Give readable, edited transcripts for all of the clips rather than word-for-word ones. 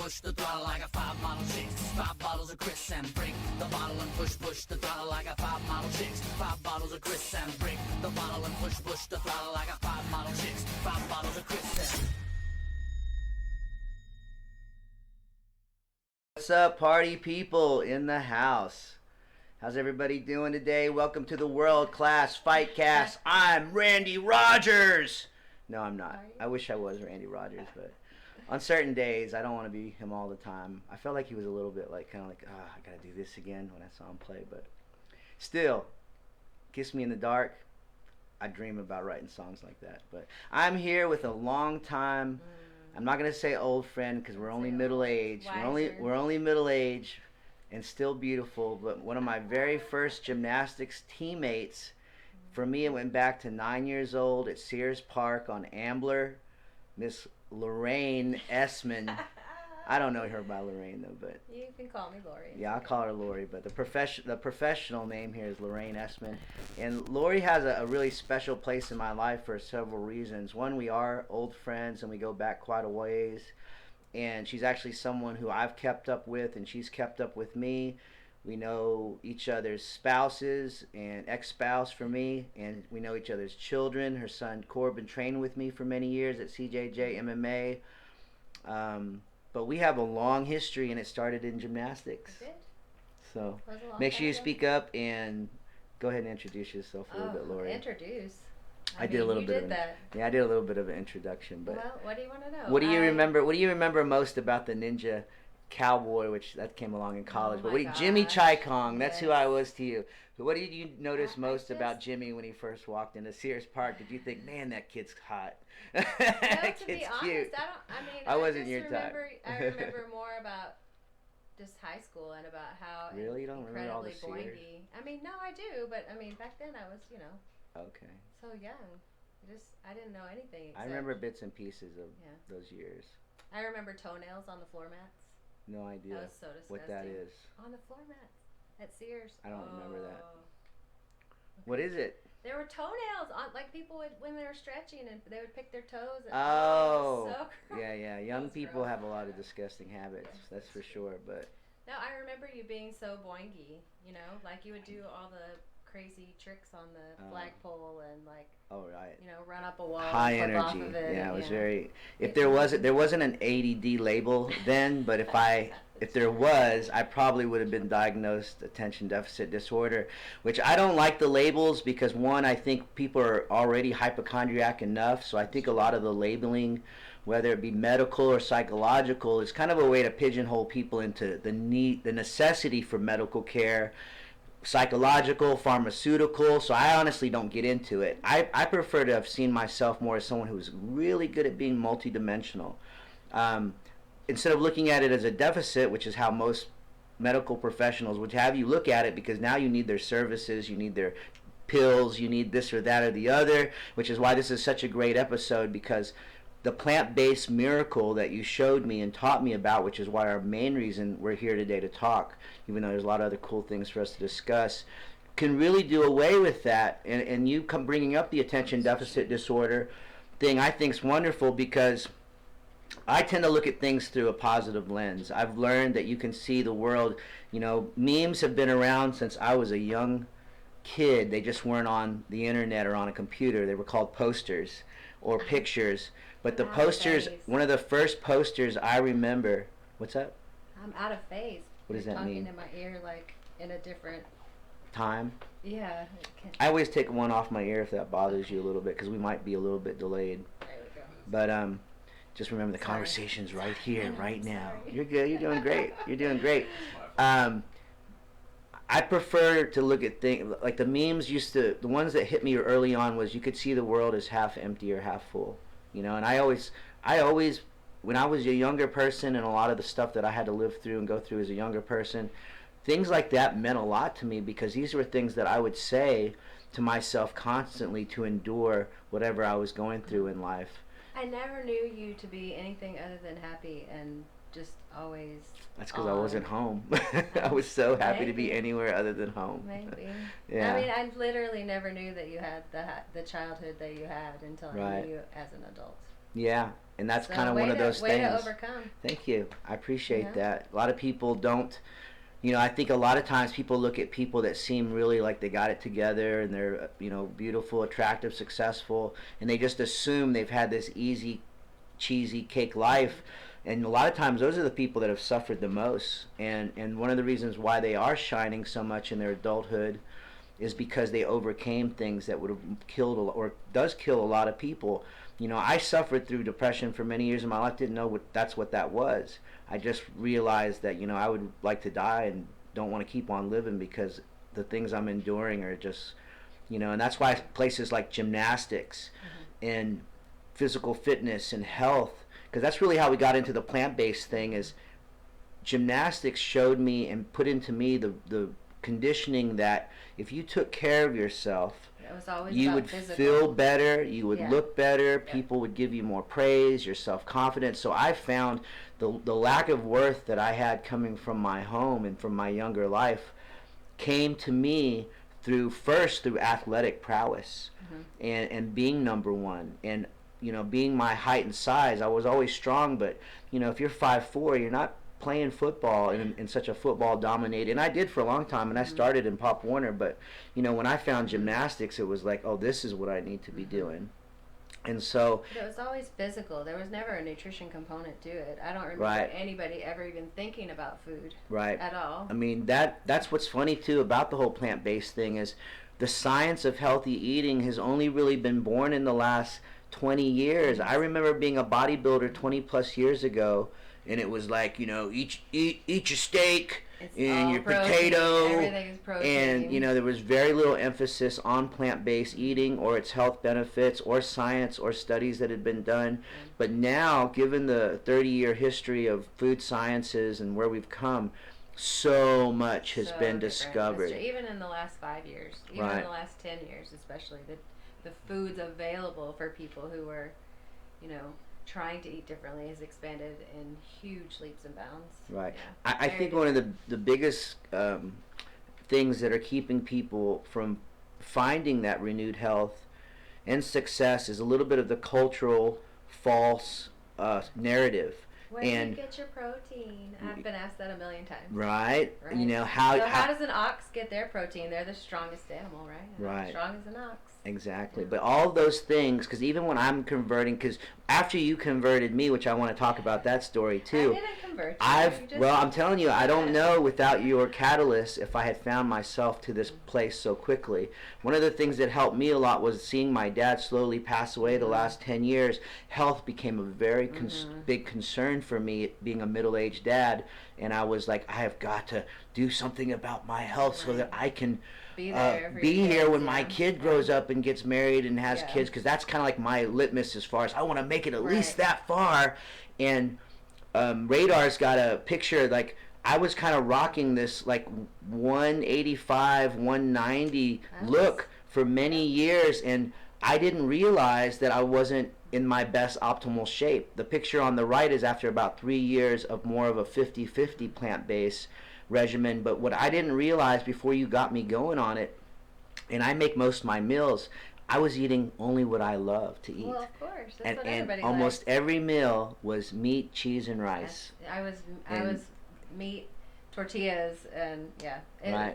push the throttle. I got 5 model chicks, 5 bottles of Chris and break the bottle and push the throttle. I got 5 model chicks, 5 bottles of Chris and break the bottle and push the throttle. I got 5 model chicks, 5 bottles of Chris and... What's up, party people in the house? How's everybody doing today? Welcome to the World Class Fightcast. I'm Randy Rogers. No, I'm not. I wish I was Randy Rogers, but on certain days, I don't want to be him all the time. I felt like he was a little bit like, kind of like, I gotta do this again when I saw him play, but still, Kiss Me in the Dark. I dream about writing songs like that. But I'm here with a long time. I'm not gonna say old friend because we're only middle age. We're only middle age, and still beautiful. But one of my very first gymnastics teammates. For me, it went back to 9 years old at Sears Park on Ambler. Miss Lori Esman. I don't know her by Loraine though, but you can call me Lori. Yeah, I'll call her Lori, but the professional name here is Lori Esman. And Lori has a really special place in my life for several reasons. One, we are old friends and we go back quite a ways. And she's actually someone who I've kept up with and she's kept up with me. We know each other's spouses and ex-spouse for me, and we know each other's children. Her son Corbin trained with me for many years at CJJ MMA. But we have a long history, and it started in gymnastics. It did. So make sure you speak up and go ahead and introduce yourself a little bit, Lori. Introduce. I did a little bit of that. Yeah, I did a little bit of an introduction. But well, what do you want to know? What do you remember? What do you remember most about the Ninja Cowboy, which that came along in college? But Jimmy Chaikong, that's who I was to you. What did you notice most about Jimmy when he first walked into Sears Park? Did you think, man, that kid's hot? No, to be honest, I wasn't your type. I remember more about just high school and about how really? You don't remember all the Sears? Boingy. I mean, no, I do, but I mean, back then I was, okay, so young. I didn't know anything. I remember bits and pieces of those years. I remember toenails on the floor mats. No idea. That was so disgusting. What that is. On the floor mats at Sears. I don't remember that. Okay. What is it? There were toenails on, like people would, when they were stretching, and they would pick their toes. And, oh, so yeah. Young people have a lot of disgusting habits. That's for sure. But no, I remember you being so boingy. Like you would do all the crazy tricks on the flagpole and like. Oh right. Run up a wall. High and energy. off of it, yeah, it was very. If there wasn't an ADD label then, but if there was, I probably would have been diagnosed attention deficit disorder, which I don't like the labels because one, I think people are already hypochondriac enough, so I think a lot of the labeling, whether it be medical or psychological, is kind of a way to pigeonhole people into the necessity for medical care. Psychological, pharmaceutical, so I honestly don't get into it. I prefer to have seen myself more as someone who's really good at being multidimensional. Instead of looking at it as a deficit, which is how most medical professionals would have you look at it, because now you need their services, you need their pills, you need this or that or the other, which is why this is such a great episode, because the plant-based miracle that you showed me and taught me about, which is why our main reason we're here today to talk, even though there's a lot of other cool things for us to discuss, can really do away with that. And you come bringing up the attention deficit disorder thing, I think is wonderful, because I tend to look at things through a positive lens. I've learned that you can see the world, memes have been around since I was a young kid. They just weren't on the internet or on a computer. They were called posters or pictures. But the posters, one of the first posters I remember, what's up? I'm out of phase. What does that mean? Talking in my ear like in a different time. Yeah. I always take one off my ear if that bothers you a little bit, because we might be a little bit delayed. There we go. But just remember the conversation's right here, right now. You're good. You're doing great. You're doing great. I prefer to look at things like the memes the ones that hit me early on was you could see the world as half empty or half full. And I always, when I was a younger person and a lot of the stuff that I had to live through and go through as a younger person, things like that meant a lot to me, because these were things that I would say to myself constantly to endure whatever I was going through in life. I never knew you to be anything other than happy and just always. That's because I wasn't home. I was so happy to be anywhere other than home. Maybe. Yeah. I mean, I literally never knew that you had the childhood that you had until I knew you as an adult. Yeah, and that's So kind of one of those way things. to overcome. Thank you. I appreciate Yeah. that. A lot of people don't, I think a lot of times people look at people that seem really like they got it together and they're, beautiful, attractive, successful, and they just assume they've had this easy, cheesy cake life. And a lot of times those are the people that have suffered the most. And one of the reasons why they are shining so much in their adulthood is because they overcame things that would have killed or does kill a lot of people. I suffered through depression for many years in my life. Didn't know that's what that was. I just realized that I would like to die and don't want to keep on living because the things I'm enduring are just, and that's why places like gymnastics and physical fitness and health, because that's really how we got into the plant-based thing. Is gymnastics showed me and put into me the conditioning that if you took care of yourself, It was always you about would physical. feel better, you would Yeah. look better, people would give you more praise, your self-confidence. So I found the lack of worth that I had coming from my home and from my younger life came to me through athletic prowess and being number one, and being my height and size. I was always strong, but if you're 5'4", you're not playing football in such a football dominated, and I did for a long time, and I started in Pop Warner, but when I found gymnastics, it was like, oh, this is what I need to be doing. And so But it was always physical. There was never a nutrition component to it. I don't remember anybody ever even thinking about food at all. I mean, that's what's funny too about the whole plant-based thing is the science of healthy eating has only really been born in the last 20 years. I remember being a bodybuilder 20 plus years ago, and it was like, eat your steak and your protein. Potato. Everything is protein. And, there was very little emphasis on plant-based eating or its health benefits or science or studies that had been done. But now, given the 30-year history of food sciences and where we've come, so much has been discovered. Even in the last 5 years, even in the last 10 years, especially the foods available for people who are, trying to eat differently has expanded in huge leaps and bounds. Right. Yeah, I think one of the biggest things that are keeping people from finding that renewed health and success is a little bit of the cultural false narrative. Where do you get your protein? I've been asked that a million times. Right. How does an ox get their protein? They're the strongest animal, right? Right. Strong as an ox. Exactly. But all those things, because even when I'm converting, because after you converted me, which I want to talk about that story too. I didn't convert you. I'm telling you, I don't know without your catalyst if I had found myself to this place so quickly. One of the things that helped me a lot was seeing my dad slowly pass away the last 10 years. Health became a very big concern for me, being a middle-aged dad, and I was like, I have got to do something about my health so that I can be here when my kid grows up and gets married and has kids, because that's kind of like my litmus as far as I want to make it at least that far. And Radar's got a picture, like I was kind of rocking this like 185, 190 look for many years, and I didn't realize that I wasn't in my best optimal shape. The picture on the right is after about 3 years of more of a 50-50 plant-based regimen. But what I didn't realize before you got me going on it, and I make most of my meals, I was eating only what I love to eat. Well, of course. That's what and everybody almost likes. every meal was meat, cheese, and rice. Yes. I was meat, tortillas, and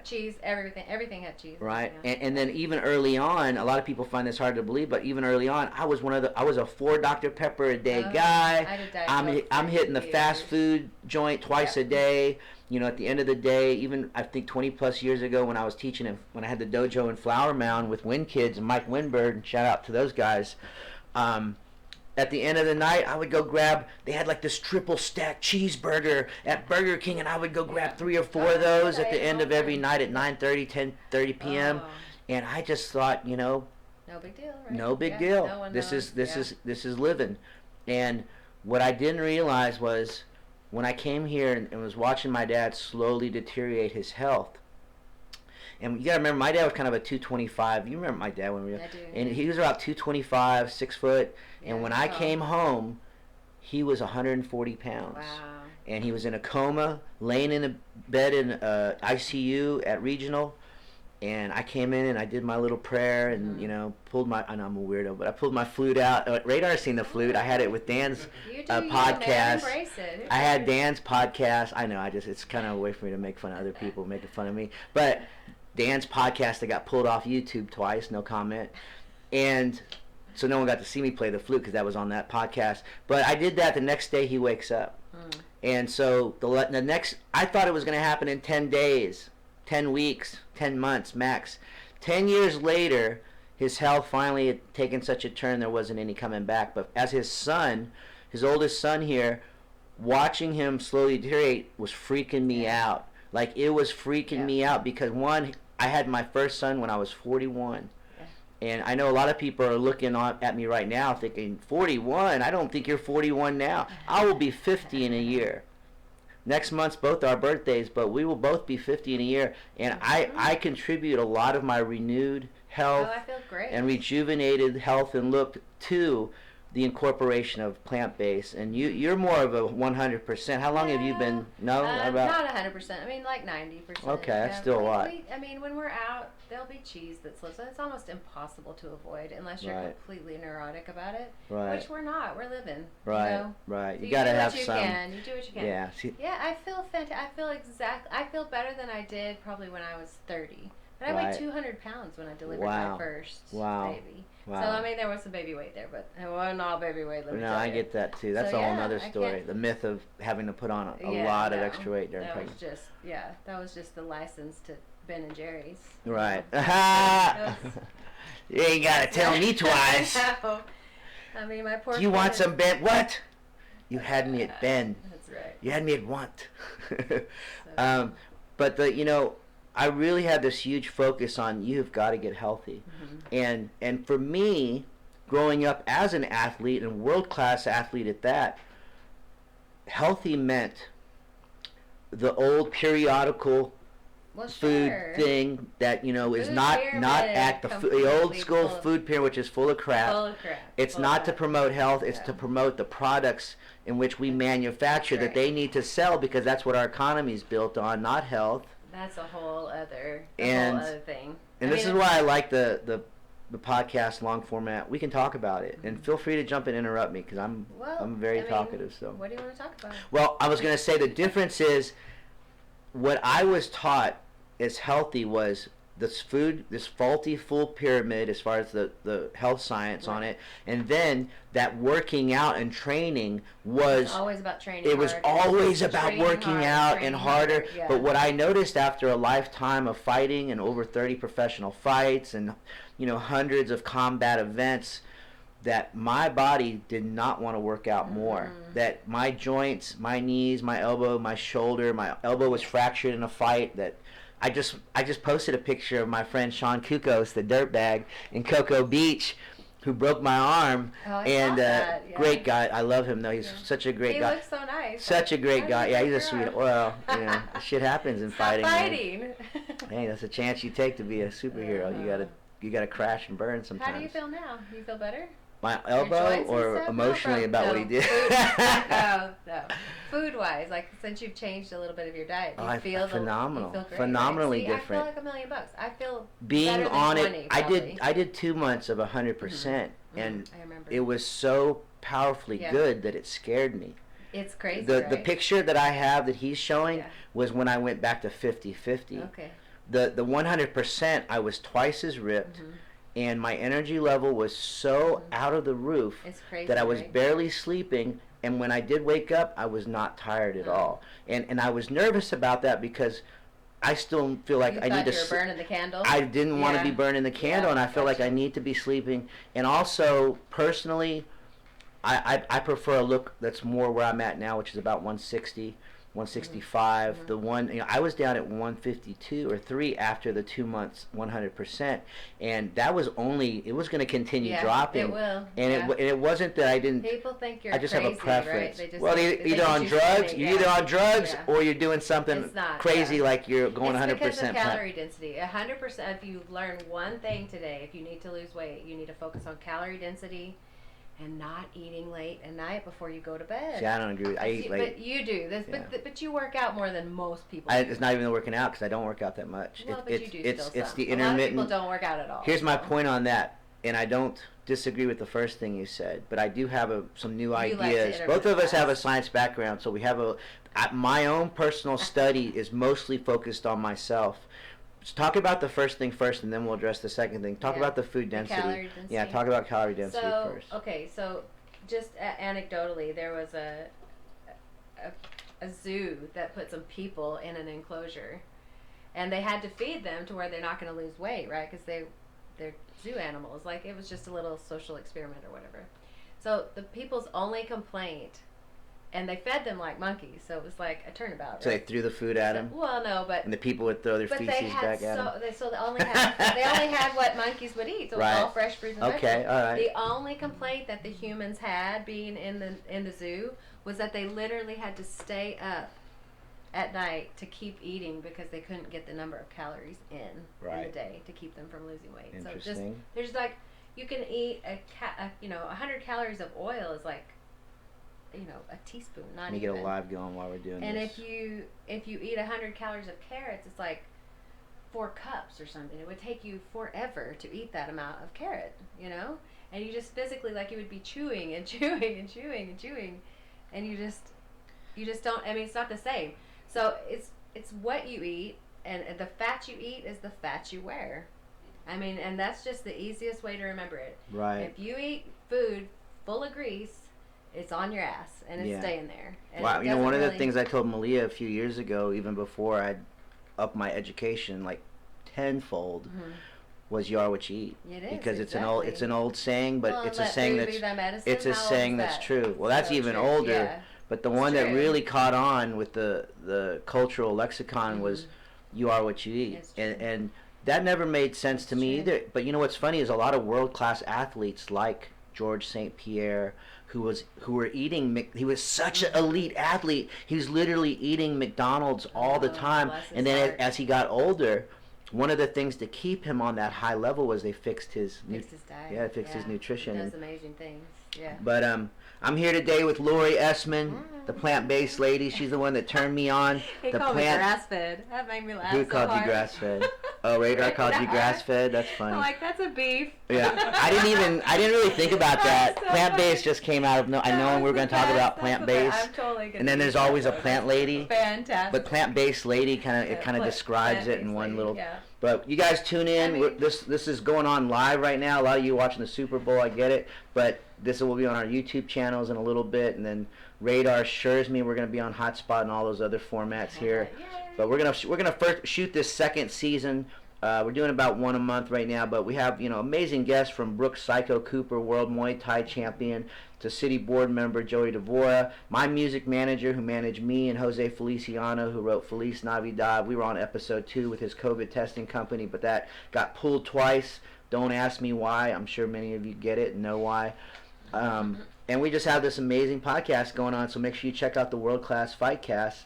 cheese. Everything had cheese. Right. Yeah. And then even early on, a lot of people find this hard to believe, but even early on, I was a 4 Dr. Pepper a day guy. I did Diet I'm hitting the fast years. food joint twice a day. At the end of the day, even I think 20 plus years ago when I was teaching, when I had the dojo in Flower Mound with Win Kids and Mike Winberg, and shout out to those guys, at the end of the night, I would go grab, they had like this triple stack cheeseburger at Burger King, and I would go grab 3 or 4 of those at the end of every night at 9:30, 10:30 p.m. And I just thought, no big deal, right? No big deal. No one this knows. is living. And what I didn't realize was when I came here and was watching my dad slowly deteriorate his health. And you gotta remember, my dad was kind of a 225. You remember my dad when we were, I do. and he was about 225, 6 foot. And when I came home, he was 140 pounds. Wow. And he was in a coma, laying in a bed in ICU at Regional. And I came in and I did my little prayer and, you know, pulled my, I know I'm a weirdo, but I pulled my flute out. Radar's seen the flute. I had it with Dan's podcast. Embrace it. I had Dan's podcast. I know, it's kind of a way for me to make fun of other people making fun of me. But Dan's podcast that got pulled off YouTube twice, no comment. And so no one got to see me play the flute because that was on that podcast. But I did that the next day he wakes up. And so the next, I thought it was going to happen in 10 days. 10 weeks, 10 months max. 10 years later, his health finally had taken such a turn there wasn't any coming back. But as his son, his oldest son here, watching him slowly deteriorate was freaking me out. Like, it was freaking me out because, one, I had my first son when I was 41. And I know a lot of people are looking at me right now thinking, 41? I don't think you're 41 now. I will be 50 in a year. Next month's both our birthdays, but we will both be 50 in a year. And I contribute a lot of my renewed health and rejuvenated health and look to the incorporation of plant-based. And you're more of a 100%. How long have you been? Not 100%. I mean, like 90%. Okay, that's still a lot. I mean, when we're out, there'll be cheese that slips. It's almost impossible to avoid unless you're completely neurotic about it. Right. Which we're not. We're living. Right. You know? Right. So you gotta have You some. You do what you can. Yeah. Yeah. I feel fantastic. I feel better than I did probably when I was 30. But I weighed 200 pounds when I delivered my first baby. Wow. So, I mean, there was some baby weight there, but it wasn't all baby weight. No, I get that too. That's a whole other story. The myth of having to put on a lot of extra weight during pregnancy. That was just the license to Ben and Jerry's. Right. You ain't got to tell me twice. I mean, my poor Do you want some Ben? What? You had me at Ben. That's right. You had me at want. But I really had this huge focus on you've got to get healthy. And for me, growing up as an athlete and world-class athlete at that, healthy meant the old periodical food thing that is not at the old school food pyramid, which is full of crap. It's not to promote health, it's to promote the products in which we manufacture that they need to sell, because that's what our economy is built on, not health. That's a whole other thing. And this is why I like the podcast long format. We can talk about it, and feel free to jump and interrupt me because I'm very talkative. So what do you want to talk about? Well, I was going to say the difference is what I was taught as healthy was this faulty full pyramid as far as the health science on it, and then that working out and training was always about training. It was always about working out and harder. But what I noticed after a lifetime of fighting and over 30 professional fights and hundreds of combat events, that my body did not want to work out more. That my joints, my knees, my elbow, my shoulder, my elbow was fractured in a fight. That I just posted a picture of my friend Sean Kukos, the dirtbag in Cocoa Beach, who broke my arm. Great guy. I love him though. He's such a great guy. He looks so nice. Such a great guy. Yeah, he's a sweet. Well, shit happens in fighting. Hey, that's a chance you take to be a superhero. You gotta crash and burn sometimes. How do you feel now? Do you feel better? My elbow, or emotionally about what he did? No. Food-wise, like since you've changed a little bit of your diet, you feel phenomenal. You feel great, phenomenally right? See, different. I feel like $1 million. I feel being better than on 20, it. probably. I did 2 months of 100%, and I remember. it was so powerfully good that it scared me. It's crazy. The picture that I have that he's showing was when I went back to 50-50. Okay. The 100%, I was twice as ripped. And my energy level was so out of the roof that I was barely sleeping. And when I did wake up, I was not tired at all. And I was nervous about that because I still feel like I need to. You were burning the candle. I didn't want to be burning the candle, and I feel like I need to be sleeping. And also, personally, I prefer a look that's more where I'm at now, which is about 160. 165. The one, I was down at 152 or 3 after the 2 months 100%, and that was only, it was going to continue dropping. It will. And it wasn't that I didn't. People think you're I just crazy, have a preference. Right? Well, either on drugs, you're either on drugs or you're doing something crazy like you're going 100%. It's because of calorie density. 100%. If you learn one thing today, if you need to lose weight, you need to focus on calorie density and not eating late at night before you go to bed. See, I don't agree. I eat late. But you do this, but you work out more than most people. It's not even working out because I don't work out that much. Well, but you do it's still it's some. the A lot of intermittent. people don't work out at all. Here's my point on that, and I don't disagree with the first thing you said, but I do have some new ideas. Both of us have a science background, so we have my own personal study is mostly focused on myself. Let's talk about the first thing first, and then we'll address the second thing. Talk about the food density. Calorie density. Yeah, talk about calorie density first. Okay, so just anecdotally, there was a zoo that put some people in an enclosure, and they had to feed them to where they're not going to lose weight, right? Because they're zoo animals. Like, it was just a little social experiment or whatever. So the people's only complaint, and they fed them like monkeys, so it was like a turnabout. So right? they threw the food at them. Well, no, but and the people would throw their feces back at them. They only had what monkeys would eat. So it was all fresh fruits and vegetables. Okay, all right. The only complaint that the humans had being in the zoo was that they literally had to stay up at night to keep eating because they couldn't get the number of calories in the day to keep them from losing weight. Interesting. So there's like, you can eat 100 calories of oil is like, a teaspoon, not even. Let me get a live going while we're doing and this. And if you eat 100 calories of carrots, it's like 4 cups or something. It would take you forever to eat that amount of carrot, And you just physically, like, you would be chewing and chewing and chewing and chewing, and you just don't. I mean, it's not the same. So it's what you eat, and the fat you eat is the fat you wear. I mean, and that's just the easiest way to remember it. Right. If you eat food full of grease, it's on your ass, and it's staying there. And wow, one of the things I told Malia a few years ago, even before I'd upped my education like tenfold, was "You are what you eat." It is, because exactly. it's an old saying, but it's a saying that's true. Well, that's so even true. older. Yeah. But the one that really caught on with the cultural lexicon was "You are what you eat," and that never made sense to me either. But what's funny is a lot of world-class athletes like George St. Pierre, who were eating. He was such an elite athlete. He was literally eating McDonald's all the time. And then as he got older, one of the things to keep him on that high level was they fixed his diet. Yeah, his nutrition. He does amazing things. Yeah. But I'm here today with Lori Esman, the plant-based lady. She's the one that turned me on. He called me grass-fed. That made me laugh. Who called you grass-fed? Oh, Radar called you grass-fed. That's funny. I'm like, that's a beef. Yeah, I didn't really think about that. So Plant-based just came out of I know we we're going to talk about plant-based. I'm totally gonna. And then there's always a plant lady. Fantastic. But plant-based lady kind of describes it in one little. Yeah. But you guys tune in. This is going on live right now. A lot of you watching the Super Bowl, I get it. But this will be on our YouTube channels in a little bit, and then Radar assures me we're going to be on Hotspot and all those other formats here. Yay. But we're gonna first shoot this second season. We're doing about one a month right now, but we have amazing guests from Brooke Psycho Cooper, World Muay Thai champion, to city board member Joey Devora, my music manager who managed me, and Jose Feliciano who wrote Feliz Navidad. We were on episode 2 with his COVID testing company, but that got pulled twice. Don't ask me why. I'm sure many of you get it and know why. And we just have this amazing podcast going on, so make sure you check out the World Class Fightcast.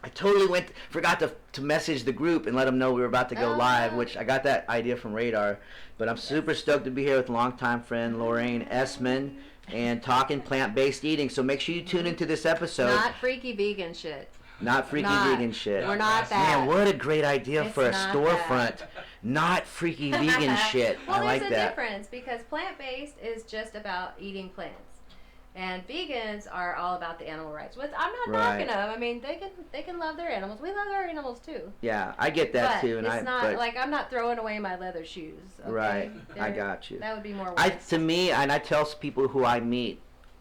I totally forgot to message the group and let them know we were about to go live, which I got that idea from Radar. But I'm super stoked to be here with longtime friend Lori Esman and talking plant-based eating. So make sure you tune into this episode. Not freaky vegan shit. Not freaky vegan shit. We're not that. Man, what a great idea for a storefront. Not freaky vegan shit. Well, I like there's a that. difference because plant-based is just about eating plants. And vegans are all about the animal rights. Which I'm not knocking them. I mean, they can love their animals. We love our animals too. Yeah, I get that but too. And it's not like I'm not throwing away my leather shoes. Okay? Right, I got you. That would be more. To me, and I tell people who I meet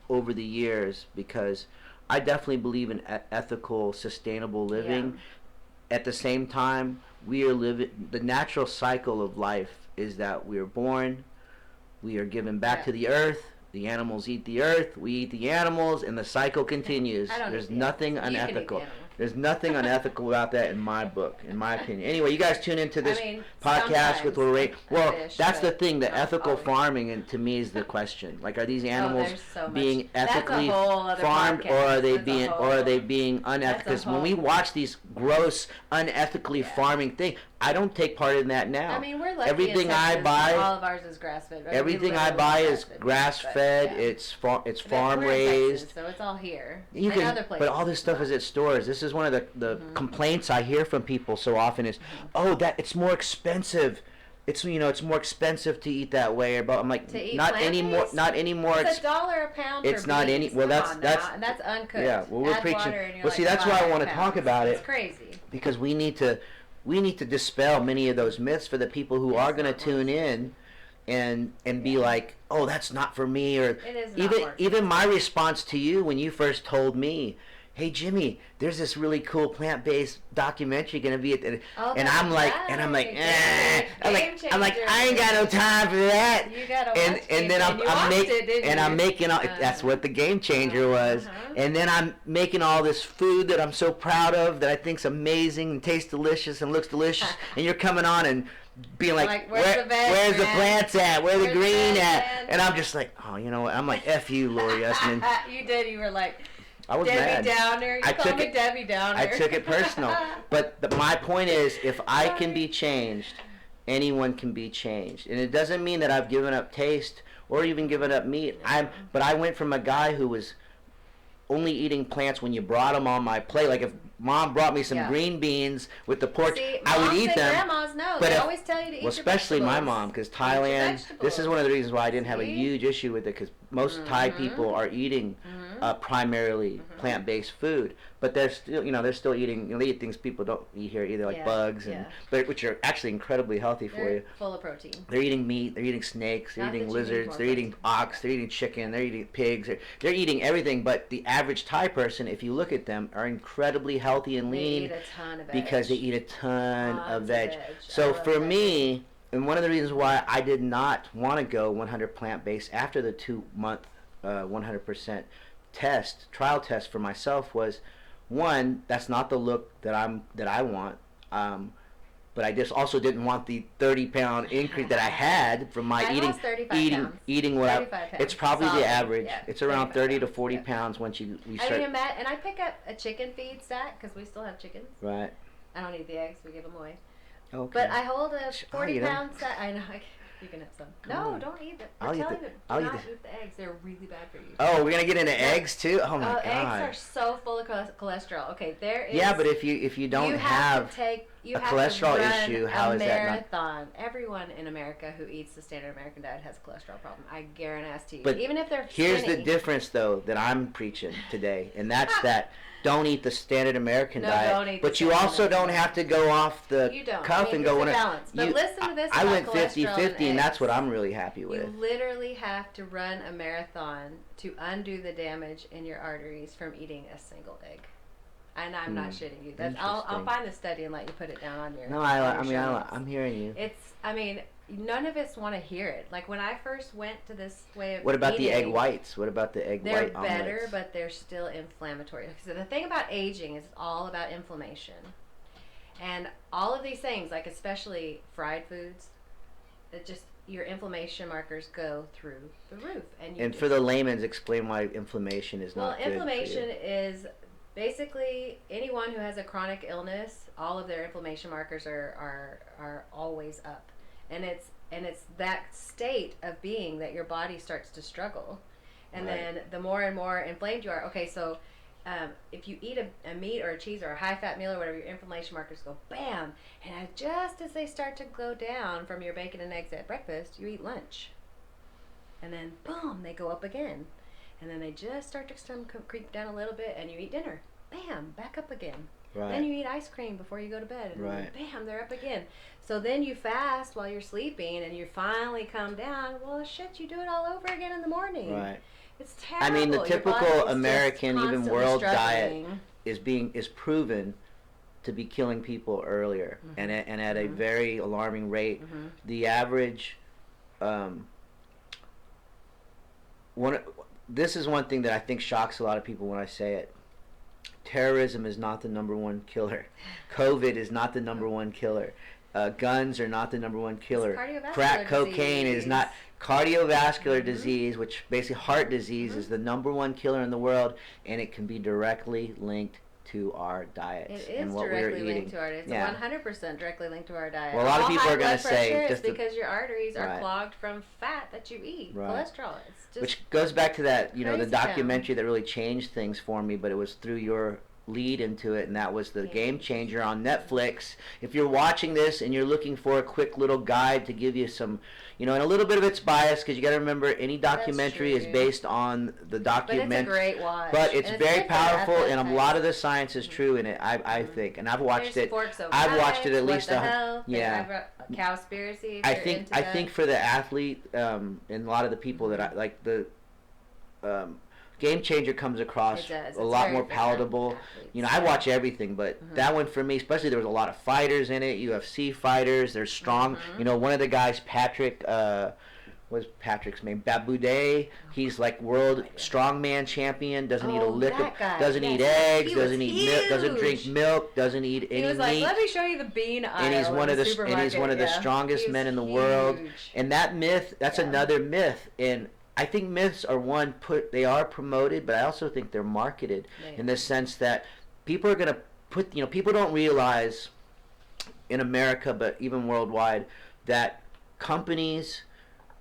over the years, because I definitely believe in ethical, sustainable living. Yeah. At the same time, we are living the natural cycle of life is that we are born, we are given back to the earth. The animals eat the earth, we eat the animals, and the cycle continues. There's nothing unethical. There's nothing unethical about that in my book, in my opinion. Anyway, you guys tune into this podcast with Loraine. Well, that's the thing, the ethical farming, and to me is the question. Like, are these animals being ethically farmed, or are they being unethical? Because when we watch these gross, unethically farming things, I don't take part in that now. I mean, we're lucky. Everything in Texas, I buy, all of ours is grass fed. everything I buy is grass fed. Yeah. It's farm raised. Texas, so it's all here. You and can, other places. but all this stuff is at stores. This is one of the complaints I hear from people so often is, oh, that it's more expensive. It's it's more expensive to eat that way. But I'm like, not anymore. Not anymore. It's $1 a pound. It's for not beans. any. Well, Come that's on now. And that's uncooked. Yeah. Well, we're Add preaching. water and you're Well, like see, that's why I want to £5. talk about it. It's crazy. Because we need to dispel many of those myths for the people who are going to tune in and be like, oh, that's not for me. Or it is not even my response to you when you first told me, hey Jimmy, there's this really cool plant-based documentary going to be at the, and I'm like I'm like I ain't got no time for that. You gotta watch and then I'm making all, that's what the Game Changer was. And then I'm making all this food that I'm so proud of, that I think's amazing and tastes delicious and looks delicious, and you're coming on and being like where's the plants at? Where's the green at? And I'm just like, oh, you know what? I'm like, F you, Lori Esman. You did. You were like, I was Debbie mad. Downer. You called me Debbie Downer. I took it personal. But my point is, if I can be changed, anyone can be changed. And it doesn't mean that I've given up taste or even given up meat. But I went from a guy who was only eating plants when you brought them on my plate. Like if Mom brought me some green beans with the pork, I would eat them. Grandmas know. But they always tell you to eat your especially vegetables. My mom, because Thailand, this is one of the reasons why I didn't have a huge issue with it, because most Thai people are eating primarily plant-based food, but they're still, they're still eating, they eat things people don't eat here either, like bugs, but which are actually incredibly healthy for you. Full of protein. They're eating meat, they're eating snakes, they're eating lizards, they're eating ox, they're eating chicken, they're eating pigs, they're eating everything. But the average Thai person, if you look at them, are incredibly healthy and lean. They eat a ton of veg. Because they eat a ton of veg. So for me, and one of the reasons why I did not want to go 100 plant-based after the 2-month 100% trial test for myself was, one, that's not the look that I want, but I just also didn't want the 30-pound increase that I had from my eating what it's probably the average. It's around 30 to 40 pounds once you start. I mean, and I pick up a chicken feed stack because we still have chickens. Right. I don't eat the eggs; we give them away. Okay. But I hold a 40-pound stack. I know. You can have some. No, don't eat them. Do not eat the eggs. They're really bad for you. Oh, we're gonna get into eggs too? Oh my god. Eggs are so full of cholesterol. Okay, there is. Yeah, but if you don't have a cholesterol issue, how is that not? Marathon. Everyone in America who eats the standard American diet has a cholesterol problem. I guarantee you. But even if they're here's skinny. the difference though that I'm preaching today, and that's that. Don't eat the standard American diet, but you also don't have to go off the cuff and go. Balance. But listen to this. I went 50-50, and that's what I'm really happy with. You literally have to run a marathon to undo the damage in your arteries from eating a single egg. And I'm not shitting you. I'll find the study and let you put it down on your. No, I'm hearing you. None of us want to hear it. Like when I first went to this way of What about eating, the egg whites? What about the egg white omelets? They're better, but they're still inflammatory. So the thing about aging is it's all about inflammation. And all of these things, like especially fried foods, your inflammation markers go through the roof. And for the layman's, explain why inflammation is not good for you. Well, inflammation is basically anyone who has a chronic illness, all of their inflammation markers are always up. And it's that state of being that your body starts to struggle, and then the more and more inflamed you are. Okay, so if you eat a meat or a cheese or a high-fat meal or whatever, your inflammation markers go bam, and just as they start to go down from your bacon and eggs at breakfast, you eat lunch, and then boom, they go up again, and then they just start to creep down a little bit, and you eat dinner, bam, back up again. Right. Then you eat ice cream before you go to bed, and then, bam, they're up again. So then you fast while you're sleeping, and you finally come down. Well, shit, you do it all over again in the morning. Right. It's terrible. I mean, the typical American, even world diet is proven to be killing people earlier, and at a very alarming rate. The average, this is one thing that I think shocks a lot of people when I say it. Terrorism is not the #1 killer. COVID is not the #1 killer. Guns are not the #1 killer. Crack cocaine is not. Cardiovascular disease, which basically heart disease, is the #1 killer in the world, and it can be directly linked to our diets It and is what we're directly eating. linked to our diet. It's Yeah. 100% directly linked to our diet. Well, a lot of All people high are going blood to say pressure just is because your arteries are Right. clogged from fat that you eat, Right. cholesterol. It's just which goes back to that, the crazy documentary that really changed things for me, but it was through your lead into it, and that was the Game Changer on Netflix. If you're watching this and you're looking for a quick little guide to give you some, and a little bit of it's biased, because you got to remember any documentary is true. based on the But it's a document. great watch. But it's And very good for powerful, and a appetite. lot of the science is true in it. I think, and I've watched There's it. Forks Over I've watched it at Knives, least What the Hell? yeah. Cowspiracy. I think for the athlete, and a lot of the people that I like, the Game Changer comes across a lot more palatable. I watch everything, but that one for me, especially, there was a lot of fighters in it, UFC fighters. They're strong. One of the guys, Patrick, what's Patrick's name? Baboudet. He's like world strongman champion. Doesn't eat a lick of, doesn't eat eggs. Doesn't eat milk. Doesn't drink milk. Doesn't eat any meat. He was like, let me show you the bean aisle. And he's one of the strongest men in the world. And that myth, that's another myth. And I think myths are they are promoted, but I also think they're marketed in the sense that people are going to put, people don't realize in America, but even worldwide, that companies,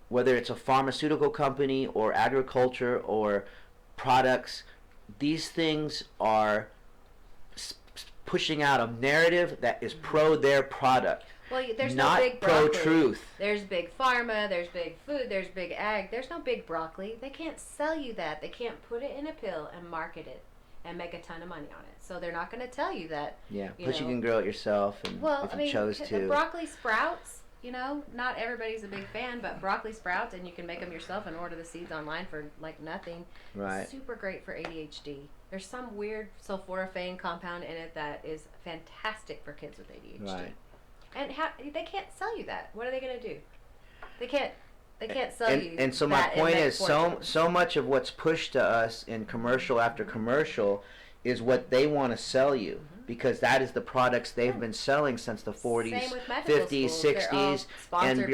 whether it's a pharmaceutical company or agriculture or products, these things are pushing out a narrative that is pro their product. Well, there's not no big pro broccoli. truth. There's big pharma, there's big food, there's big ag. There's no big broccoli. They can't sell you that. They can't put it in a pill and market it and make a ton of money on it. So they're not going to tell you that. Yeah, plus you can grow it yourself, and if you chose to. The broccoli sprouts, not everybody's a big fan, but broccoli sprouts, and you can make them yourself and order the seeds online for like nothing. Right. Super great for ADHD. There's some weird sulforaphane compound in it that is fantastic for kids with ADHD. Right. And they can't sell you that. What are they going to do? They can't sell you. And so my point is, so much of what's pushed to us in commercial after commercial is what they want to sell you, because that is the products they've been selling since the 40s, 50s, 60s, and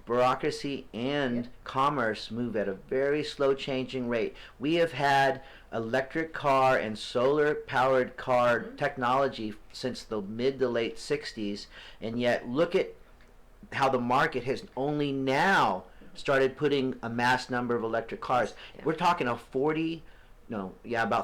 bureaucracy and commerce move at a very slow changing rate. We have had electric car and solar powered car technology since the mid to late 60s, and yet look at how the market has only now started putting a mass number of electric cars. We're talking about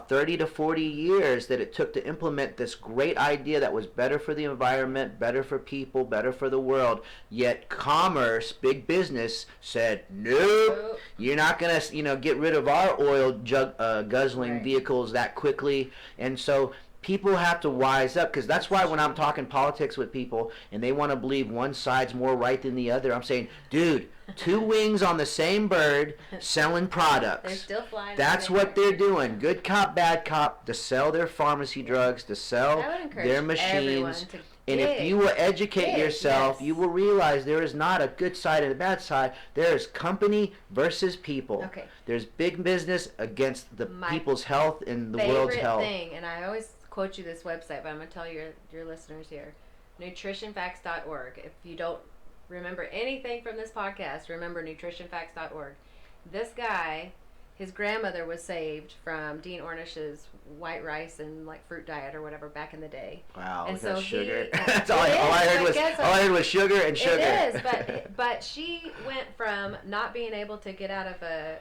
30 to 40 years that it took to implement this great idea that was better for the environment, better for people, better for the world. Yet commerce, big business, said, nope, you're not going to get rid of our oil guzzling vehicles that quickly. And so people have to wise up, because that's why when I'm talking politics with people and they want to believe one side's more right than the other, I'm saying, dude, two wings on the same bird selling products. They're still flying. That's what they're doing. Good cop, bad cop, to sell their pharmacy drugs, to sell their machines. And if you will educate yourself, you will realize there is not a good side and a bad side. There is company versus people. Okay. There's big business against the people's health and the world's health. Favorite thing, and I always quote you this website, but I'm going to tell your listeners here, nutritionfacts.org. If you don't remember anything from this podcast, remember nutritionfacts.org. This guy, his grandmother was saved from Dean Ornish's white rice and like fruit diet or whatever back in the day. Wow, and so sugar. That's all I heard was sugar and sugar. It is, but she went from not being able to get out of her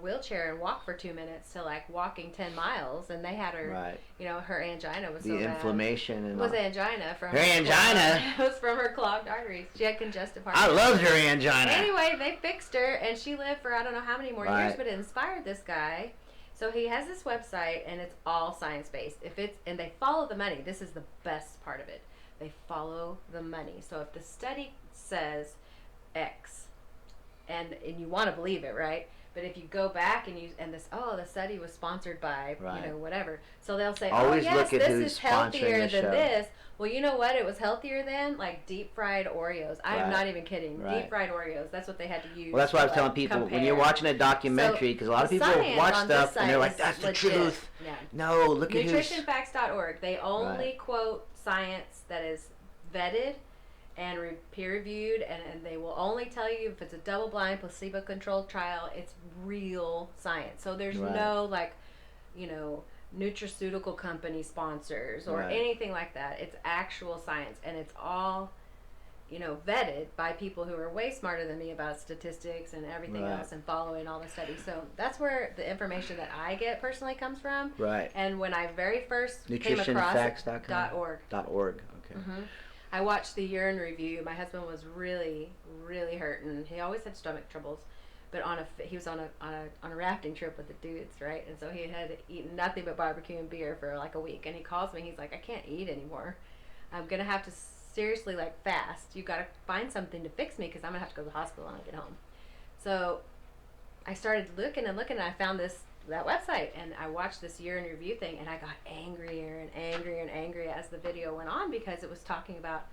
wheelchair and walk for 2 minutes to like walking 10 miles, and they had her, her angina was the inflammation and angina from her angina. It was from her clogged arteries. She had congestive heart. I loved her angina. Anyway, they fixed her, and she lived for I don't know how many more years, but it inspired this guy. So he has this website, and it's all science-based. And they follow the money. This is the best part of it. They follow the money. So if the study says X, and you want to believe it, right? But if you go back and the study was sponsored by whatever. So they'll say, always yes, look at this who's is healthier sponsoring the than show. this. Well, you know what? It was healthier than like deep fried Oreos. I am not even kidding. Deep fried Oreos. That's what they had to use. Well, that's why I was telling people, when you're watching a documentary, because a lot of people watch stuff and they're like, that's the truth. Yeah. No, look at nutritionfacts.org. They only quote science that is vetted and peer reviewed, and they will only tell you if it's a double-blind, placebo-controlled trial, it's real science. So there's no nutraceutical company sponsors or anything like that. It's actual science, and it's all, you know, vetted by people who are way smarter than me about statistics and everything else, and following all the studies. So that's where the information that I get personally comes from. Right. And when I very first came across nutritionfacts.org. Okay. I watched the urine review. My husband was really, really hurting. He always had stomach troubles, but he was on a rafting trip with the dudes, right? And so he had eaten nothing but barbecue and beer for like a week. And he calls me. He's like, I can't eat anymore. I'm gonna have to seriously like fast. You got to find something to fix me because I'm gonna have to go to the hospital when I get home. So I started looking and I found that website, and I watched this urine review thing, and I got angrier and angrier and angrier as the video went on, because it was talking about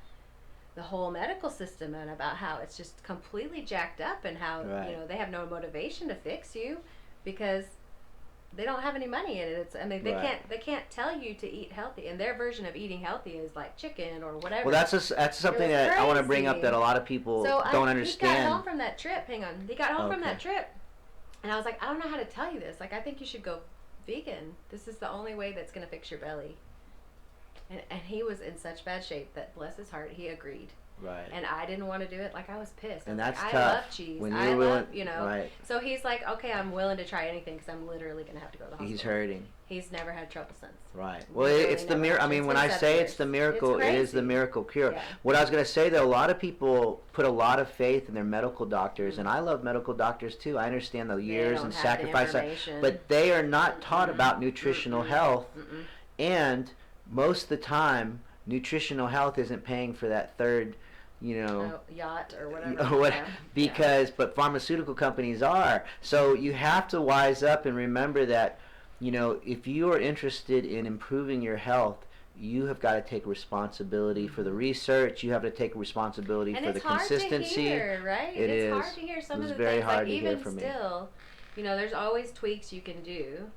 the whole medical system and about how it's just completely jacked up, and how you know, they have no motivation to fix you because they don't have any money in it. They can't tell you to eat healthy, and their version of eating healthy is like chicken or whatever. Well, that's something that I want to bring up that a lot of people don't understand. He got home from that trip. He got home from that trip, and I was like, I don't know how to tell you this. Like, I think you should go vegan. This is the only way that's going to fix your belly. And he was in such bad shape that, bless his heart, he agreed. Right. And I didn't want to do it. Like, I was pissed. And that's like, tough. I love cheese. When I love, you know. Right. So he's like, okay, I'm willing to try anything because I'm literally going to have to go to the hospital. He's hurting. He's never had trouble since. Right. Well, it's the miracle. I mean, when I say it's the miracle, it is the miracle cure. Yeah. What I was going to say, though, a lot of people put a lot of faith in their medical doctors, and I love medical doctors too. I understand the years and sacrifice, but they are not taught about nutritional health, and most of the time, nutritional health isn't paying for that third, you know, yacht or whatever. But pharmaceutical companies are. So you have to wise up and remember that, you know, if you are interested in improving your health, you have got to take responsibility for the research. You have to take responsibility for the consistency. And it's hard to hear, right? It's hard to hear some of the things. Like, even still, you know, there's always tweaks you can do.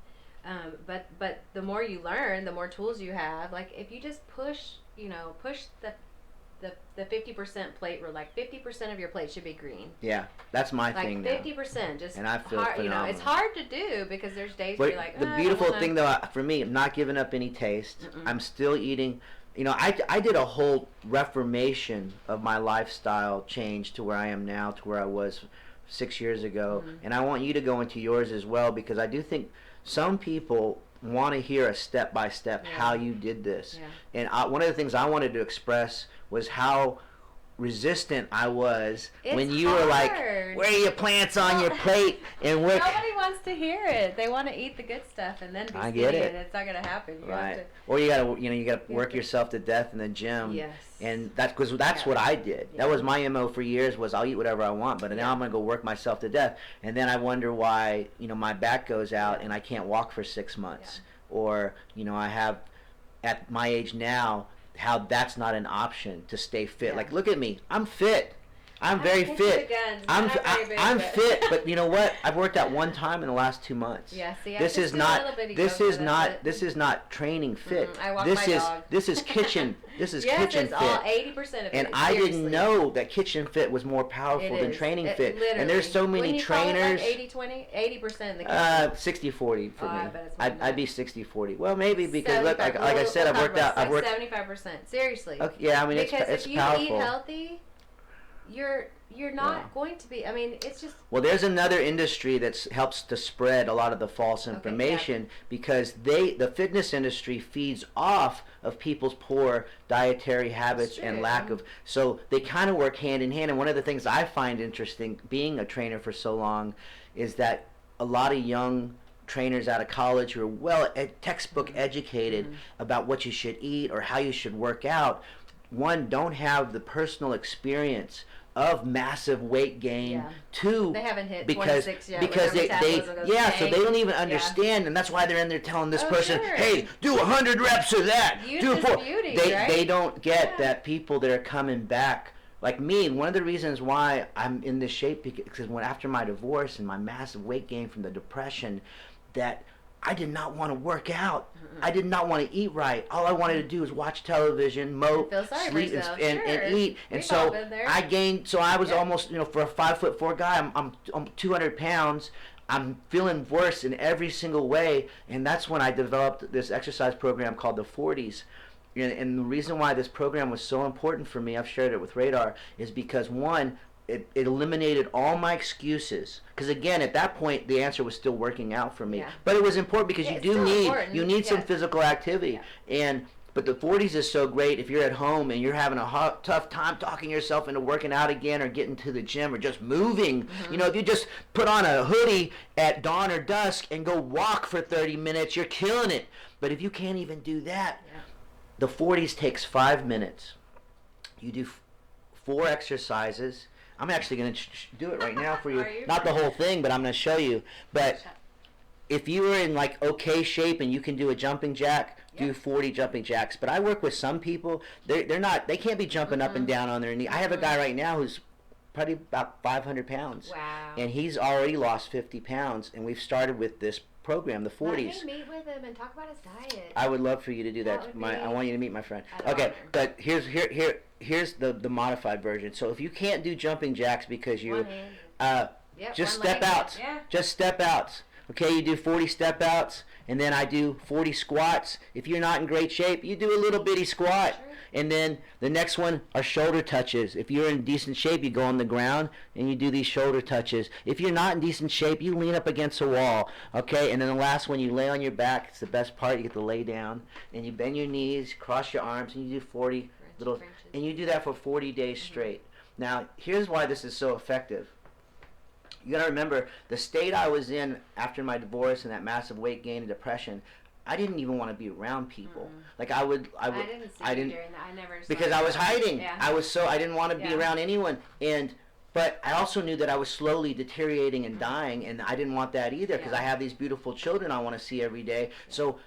But the more you learn, the more tools you have. Like, if you just push the 50% plate rule, like 50% of your plate should be green. Yeah, that's my thing now. Like 50%, just and I feel hard, phenomenal. you know, it's hard to do because there's days where you're like, the beautiful thing though, for me, I'm not giving up any taste. I'm still eating. You know, I did a whole reformation of my lifestyle change to where I am now, to where I was 6 years ago, and I want you to go into yours as well, because I do think some people want to hear a step-by-step how you did this. And one of the things I wanted to express was how resistant I was when you were like, where are your plants on your plate? And nobody wants to hear it. They want to eat the good stuff and then be skinny, and it's not going to happen. Or you gotta work yourself to death in the gym. Yes. And that's what I did. That was my MO for years, was I'll eat whatever I want, but now I'm going to go work myself to death. And then I wonder why, you know, my back goes out and I can't walk for 6 months. Or, you know, I have, at my age now, how that's not an option to stay fit. Like, look at me. I'm fit. I'm very fit. I'm fit, but you know what? I've worked out one time in the last 2 months. Yeah, see, this is not training fit. I walk my dog. This is kitchen. This is kitchen fit. All 80% of it. And I didn't know that kitchen fit was more powerful than training fit. And there's so many trainers. When you call it like 80-20, 80% in the kitchen. 60-40 for me. I'd be 60-40. Well, maybe because look, like I said, I've worked out. 75%. Seriously. Okay, yeah, I mean it's powerful. Because if you eat healthy, you're not going to be. I mean, it's just. Well, there's another industry that helps to spread a lot of the false information, because the fitness industry feeds off of people's poor dietary habits and lack of. So they kind of work hand in hand. And one of the things I find interesting, being a trainer for so long, is that a lot of young trainers out of college who are textbook educated about what you should eat or how you should work out, don't have the personal experience of massive weight gain. Two, they haven't hit because 26 yet, because they so they don't even understand, and that's why they're in there telling this person, hey, do 100 reps of that. Do 4. They don't get that people that are coming back. Like me, one of the reasons why I'm in this shape, because after my divorce and my massive weight gain from the depression, that I did not want to work out. I did not want to eat right. All I wanted to do was watch television, mope, sleep, and eat. And so I gained. So I was almost, for a 5'4" guy, I'm 200 pounds. I'm feeling worse in every single way, and that's when I developed this exercise program called the 40s. And the reason why this program was so important for me, I've shared it with Radar, is because one, it eliminated all my excuses. Because again, at that point, the answer was still working out for me. Yeah. But it was important because Yeah, you it's do still need important. you need some Yes. physical activity. Yeah. But the 40s is so great if you're at home and you're having a tough time talking yourself into working out again or getting to the gym or just moving. You know, if you just put on a hoodie at dawn or dusk and go walk for 30 minutes, you're killing it. But if you can't even do that, the 40s takes 5 minutes. You do 4 exercises. I'm actually going to do it right now for you. Are you? Not the whole thing, but I'm going to show you. But if you are in like okay shape and you can do a jumping jack, do 40 jumping jacks. But I work with some people, they can't be jumping up and down on their knee. I have a guy right now who's probably about 500 pounds. Wow. And he's already lost 50 pounds, and we've started with this program, the 40s. Let me meet with him and talk about his diet. I would love for you to do that. That would I want you to meet my friend. an Okay, honor. but here's the modified version. So if you can't do jumping jacks because you just one step leg. outs. Yeah. Just step outs. Okay, you do 40 step outs, and then I do 40 squats. If you're not in great shape, you do a little bitty squat. Sure. And then the next one are shoulder touches. If you're in decent shape, you go on the ground and you do these shoulder touches. If you're not in decent shape, you lean up against a wall. Okay, and then the last one, you lay on your back. It's the best part. You get to lay down, and you bend your knees, cross your arms, and you do 40 little, and you do that for 40 days straight. Now, here's why this is so effective. You got to remember, the state I was in after my divorce and that massive weight gain and depression, I didn't even want to be around people. Like I didn't see you during that. I never saw because you. I was hiding. Yeah. I didn't want to be Yeah. around anyone. But I also knew that I was slowly deteriorating and dying, and I didn't want that either because I have these beautiful children I want to see every day. So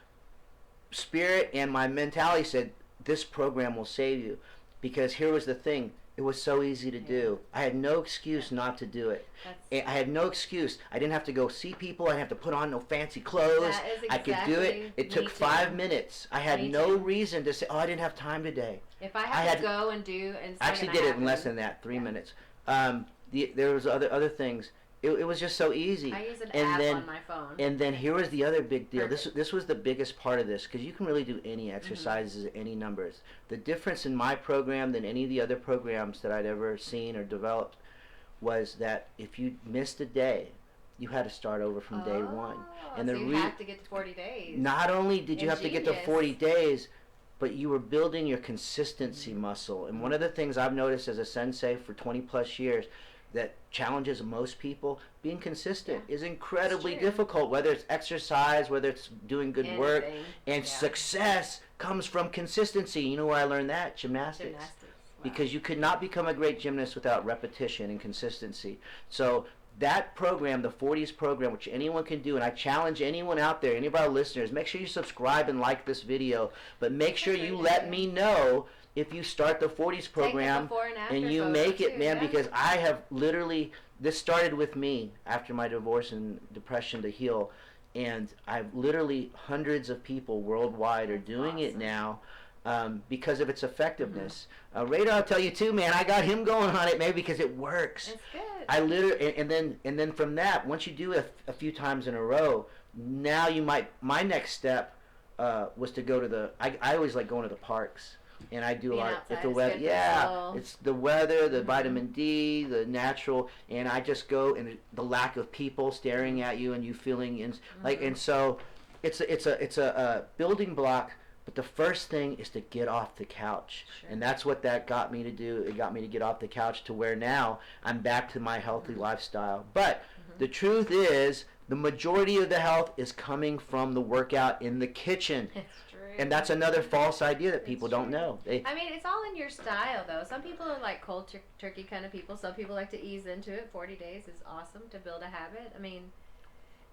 spirit and my mentality said, this program will save you. Because here was the thing. It was so easy to do. I had no excuse not to do it. I had no excuse. I didn't have to go see people. I didn't have to put on no fancy clothes. That is I could do it. It took me 5 too. minutes. I had Me no too. reason to say, oh, I didn't have time today. If I I had had- to go and do, and I actually did it in less than that, 3 minutes. There was other things. It was just so easy. I use an and app then, on my phone. And then here was the other big deal. Perfect. This was the biggest part of this because you can really do any exercises at any numbers. The difference in my program than any of the other programs that I'd ever seen or developed was that if you missed a day, you had to start over from day one. And so the you have to get to 40 days. not only did you have to get to Ingenious. 40 days, but you were building your consistency muscle. And one of the things I've noticed as a sensei for 20 plus years that challenges most people, being consistent is incredibly It's true. difficult, whether it's exercise, whether it's doing good work. Anything. And success comes from consistency. You know where I learned that? Gymnastics. Gymnastics. Wow. Because you could not become a great gymnast without repetition and consistency. So that program, the 40s program, which anyone can do, and I challenge anyone out there, any of our listeners, make sure you subscribe and like this video, but make sure you let me know if you start the 40s program before and after and you photo make it, too, man, yeah. because I have literally, this started with me after my divorce and depression to heal, and I've literally hundreds of people worldwide are doing it now. Because of its effectiveness. Radar will tell you too, man. I got him going on it, maybe because it works. It's good. I literally, and then from that, once you do it a few times in a row, now you might. My next step was to go to the. I always like going to the parks, and I do a Being lot. outside If the is weather, good for the yeah, soul. it's the weather, the vitamin D, the natural, and I just go and the lack of people staring at you and you feeling like, and so it's a building block. But the first thing is to get off the couch. Sure. And that's what that got me to do. It got me to get off the couch to where now I'm back to my healthy lifestyle. But the truth is, the majority of the health is coming from the workout in the kitchen. It's true. And that's another false idea that people It's don't true. know. I mean, it's all in your style, though. Some people are like cold turkey kind of people. Some people like to ease into it. 40 days is awesome to build a habit. I mean,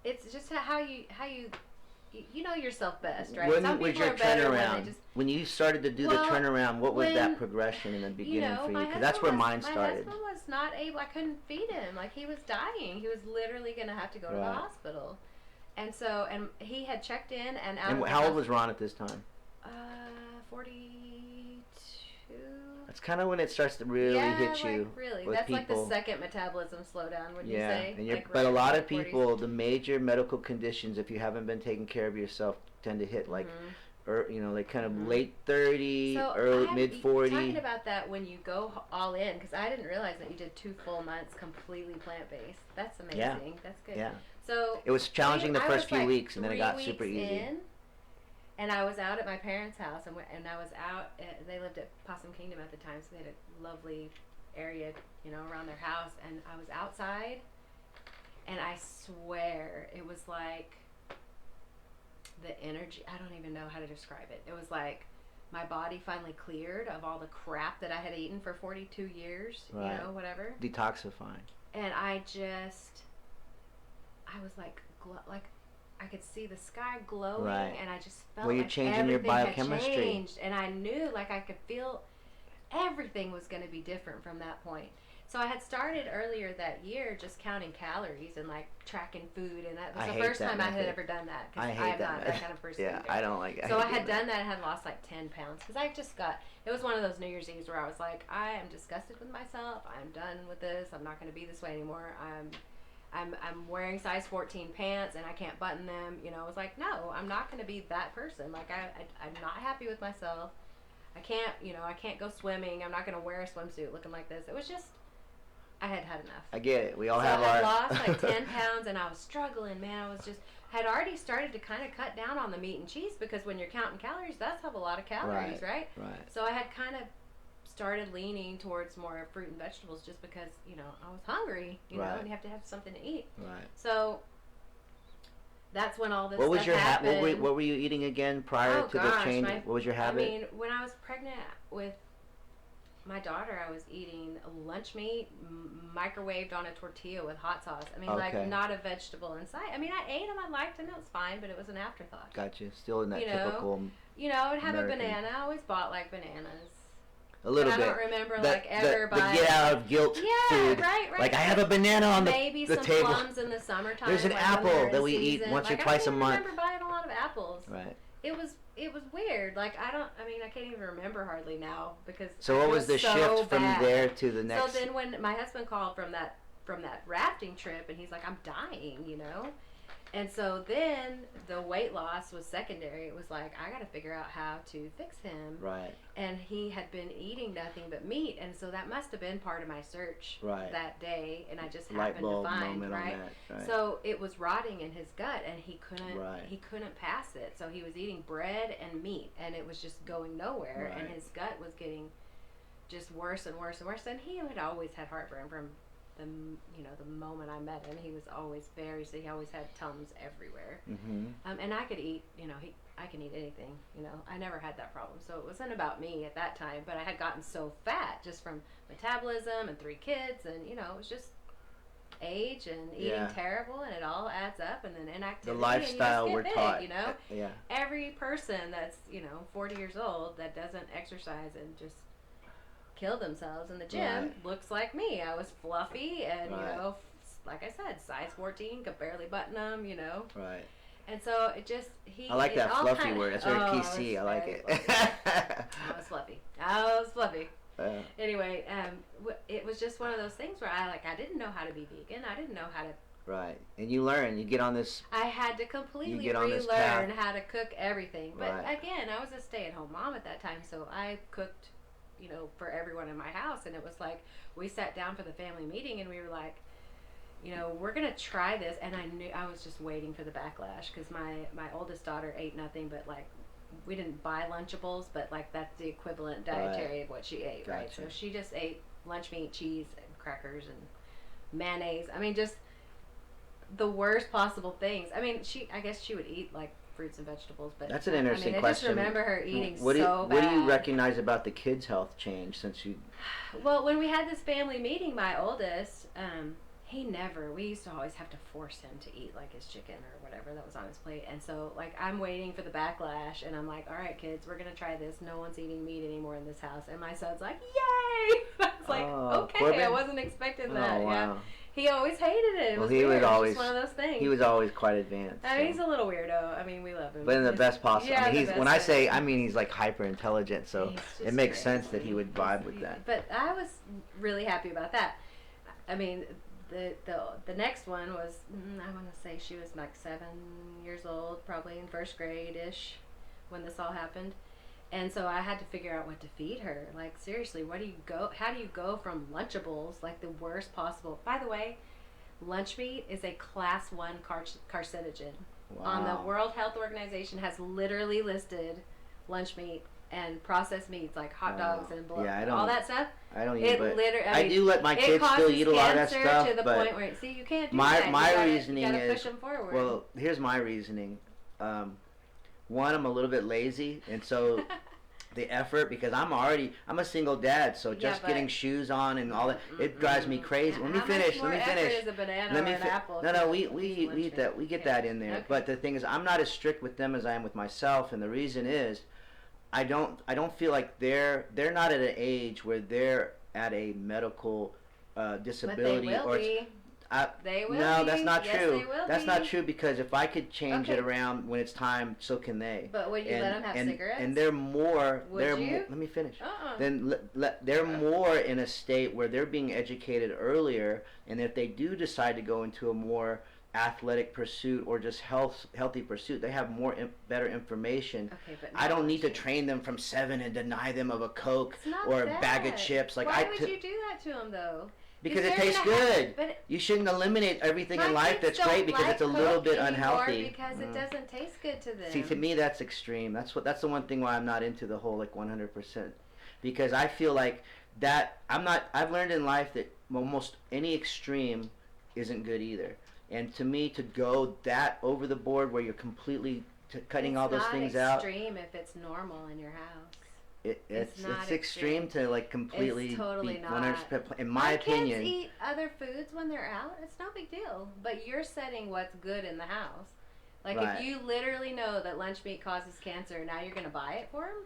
it's just how you know yourself best, right? When Some was people your are better when turnaround? they just, When you started to do the Well, turnaround, what was when- that progression in the beginning for you? my Because that's where husband mine was- started. My husband was not able. I couldn't feed him. Like, he was dying. He was literally going to have to go to the Right. hospital. And so, and he had checked in and out. And of the how old hos- was Ron at this time? 42. That's kind of when it starts to really hit you. Like really. With That's people. like the second metabolism slowdown, would you say? And like but a lot of 40s. people, the major medical conditions, if you haven't been taking care of yourself, tend to hit like, or like kind of late 30, early mid 40. Talking about that when you go all in, because I didn't realize that you did 2 full months completely plant based. That's amazing. Yeah. That's good. Yeah. So it was challenging the first few like weeks, and then it got super easy. In, and I was out at my parents' house, and I was out. They lived at Possum Kingdom at the time, so they had a lovely area, around their house. And I was outside, and I swear it was like the energy. I don't even know how to describe it. It was like my body finally cleared of all the crap that I had eaten for 42 years. Right. Whatever. Detoxifying. And I was like I could see the sky glowing, and I just felt you're like changing your biochemistry. had changed, and I knew like I could feel everything was going to be different from that point. So I had started earlier that year just counting calories and like tracking food, and that was the first time I had ever done that, because I'm not that kind of person. Yeah, I don't like it. So I had done that and had lost like 10 pounds, because I just it was one of those New Year's Eves where I was like, I am disgusted with myself. I'm done with this. I'm not going to be this way anymore. I'm wearing size 14 pants and I can't button them. I was like, no, I'm not going to be that person. Like I'm not happy with myself. I can't go swimming. I'm not going to wear a swimsuit looking like this. It was just, I had enough. I get it. We all have I our... lost like 10 pounds, and I was struggling, man. Had already started to kind of cut down on the meat and cheese, because when you're counting calories, that's a lot of calories, right? Right. So I had kind of started leaning towards more fruit and vegetables, just because, I was hungry, and you have to have something to eat. Right. So that's when all this what was stuff your happened. what were you eating again prior to the change? What was your habit? I mean, when I was pregnant with my daughter, I was eating lunch meat microwaved on a tortilla with hot sauce. I mean, like not a vegetable in sight. I mean, I ate them, I liked them, it was fine, but it was an afterthought. Gotcha. Still in that typical. I would have American. A banana. I always bought like bananas. A little bit. I don't remember ever buying. The get out of guilt food. Right. Like I have a banana on the table. Maybe some plums in the summertime. There's an apple that we eat once or twice a month. I remember buying a lot of apples. Right. It was weird. Like I can't even remember hardly now, because. So what was the shift from there to the next? So then when my husband called from that rafting trip, and he's like, I'm dying, And so then the weight loss was secondary. It was like, I got to figure out how to fix him. Right. And he had been eating nothing but meat, and so that must have been part of my search that day, and I just happened to find, right? So it was rotting in his gut, and he couldn't pass it. So he was eating bread and meat, and it was just going nowhere, and his gut was getting just worse and worse and worse. And he had always had heartburn from the moment I met him. He was always he always had Tums everywhere. Mm-hmm. And I could eat, I can eat anything, I never had that problem. So it wasn't about me at that time, but I had gotten so fat just from metabolism and 3 kids, and, it was just age and eating terrible, and it all adds up, and then inactivity. The lifestyle we're taught. Yeah. Every person that's, 40 years old that doesn't exercise and just kill themselves in the gym looks like me. I was fluffy and like I said, size 14, could barely button them, Right. And so it just I like that fluffy word. That's very PC. I like it. I was fluffy. Anyway, it was just one of those things where I didn't know how to be vegan. I didn't know how to. Right, and you learn. You get on this. I had to completely relearn how to cook everything. But again, I was a stay-at-home mom at that time, so I cooked for everyone in my house, and it was like we sat down for the family meeting, and we were like, we're gonna try this, and I knew I was just waiting for the backlash, because my oldest daughter ate nothing but we didn't buy Lunchables, but that's the equivalent dietary of what she ate. Gotcha. Right, so she just ate lunch meat, cheese, and crackers, and mayonnaise. I mean, just the worst possible things. I mean, I guess she would eat fruits and vegetables, but that's an interesting question. I just remember her eating so bad. What do you recognize about the kids' health change since you? Well, when we had this family meeting, my oldest, we used to always have to force him to eat his chicken or whatever that was on his plate, and so I'm waiting for the backlash, and I'm like, all right, kids, we're gonna try this. No one's eating meat anymore in this house, and my son's like, yay! I was like, okay, Corbin? I wasn't expecting that. Oh, wow. He always hated it. It was he weird. was It was always just one of those things. He was always quite advanced. I mean, he's a little weirdo. I mean, we love him. But in the best possible. Yeah, I mean, the when best I way. say, I mean he's like hyper intelligent, so it makes sense that he would vibe with that. But I was really happy about that. I mean, the next one was, I want to say she was like 7 years old, probably in first grade-ish when this all happened. And so I had to figure out what to feed her. Like, seriously, how do you go from Lunchables, like the worst possible? By the way, lunch meat is a class 1 carcinogen. Wow. On the World Health Organization has literally listed lunch meat and processed meats like hot dogs and all that stuff. I don't eat It but literally, I do let my kids still eat a lot of that stuff. To the but point where, see, you can't do my that. my reasoning you gotta is, push them forward. well, here's my reasoning. One, I'm a little bit lazy, and so the effort, because I'm a single dad, so just getting shoes on and all that, it drives me crazy. Let me finish. How much more effort is a banana or an apple? No, we eat that. We get that in there. Okay. But the thing is, I'm not as strict with them as I am with myself, and the reason is, I don't feel like they're not at an age where they're at a medical disability. But they will be. They will no, be. that's not Yes, true. they will That's be. not true, because if I could change it Okay. around when it's time, so can they. But would you let them have cigarettes? And they're more. Would you? Let me finish. Uh-uh. Then they're more in a state where they're being educated earlier, and if they do decide to go into a more athletic pursuit or just healthy pursuit, they have better information. Okay, but I don't need to train them from 7 and deny them of a Coke It's not or a that. bag of chips. Like, Why would you do that to them though? because They're it tastes gonna have- good. but You shouldn't eliminate everything in my life kids that's great don't because like it's a little Coke bit anymore unhealthy. because it doesn't taste good to them. See, to me, that's extreme. That's the one thing why I'm not into the whole like 100%, because I feel like that I've learned in life that almost any extreme isn't good either. And to me, to go that over the board where you're completely cutting all those things out, it's not extreme if it's normal in your house. it's not extreme to like completely It's totally be not. 100%. In my opinion, Kids eat other foods when they're out. It's no big deal. But you're setting what's good in the house. Like, Right. if you literally know that lunch meat causes cancer, now you're going to buy it for them?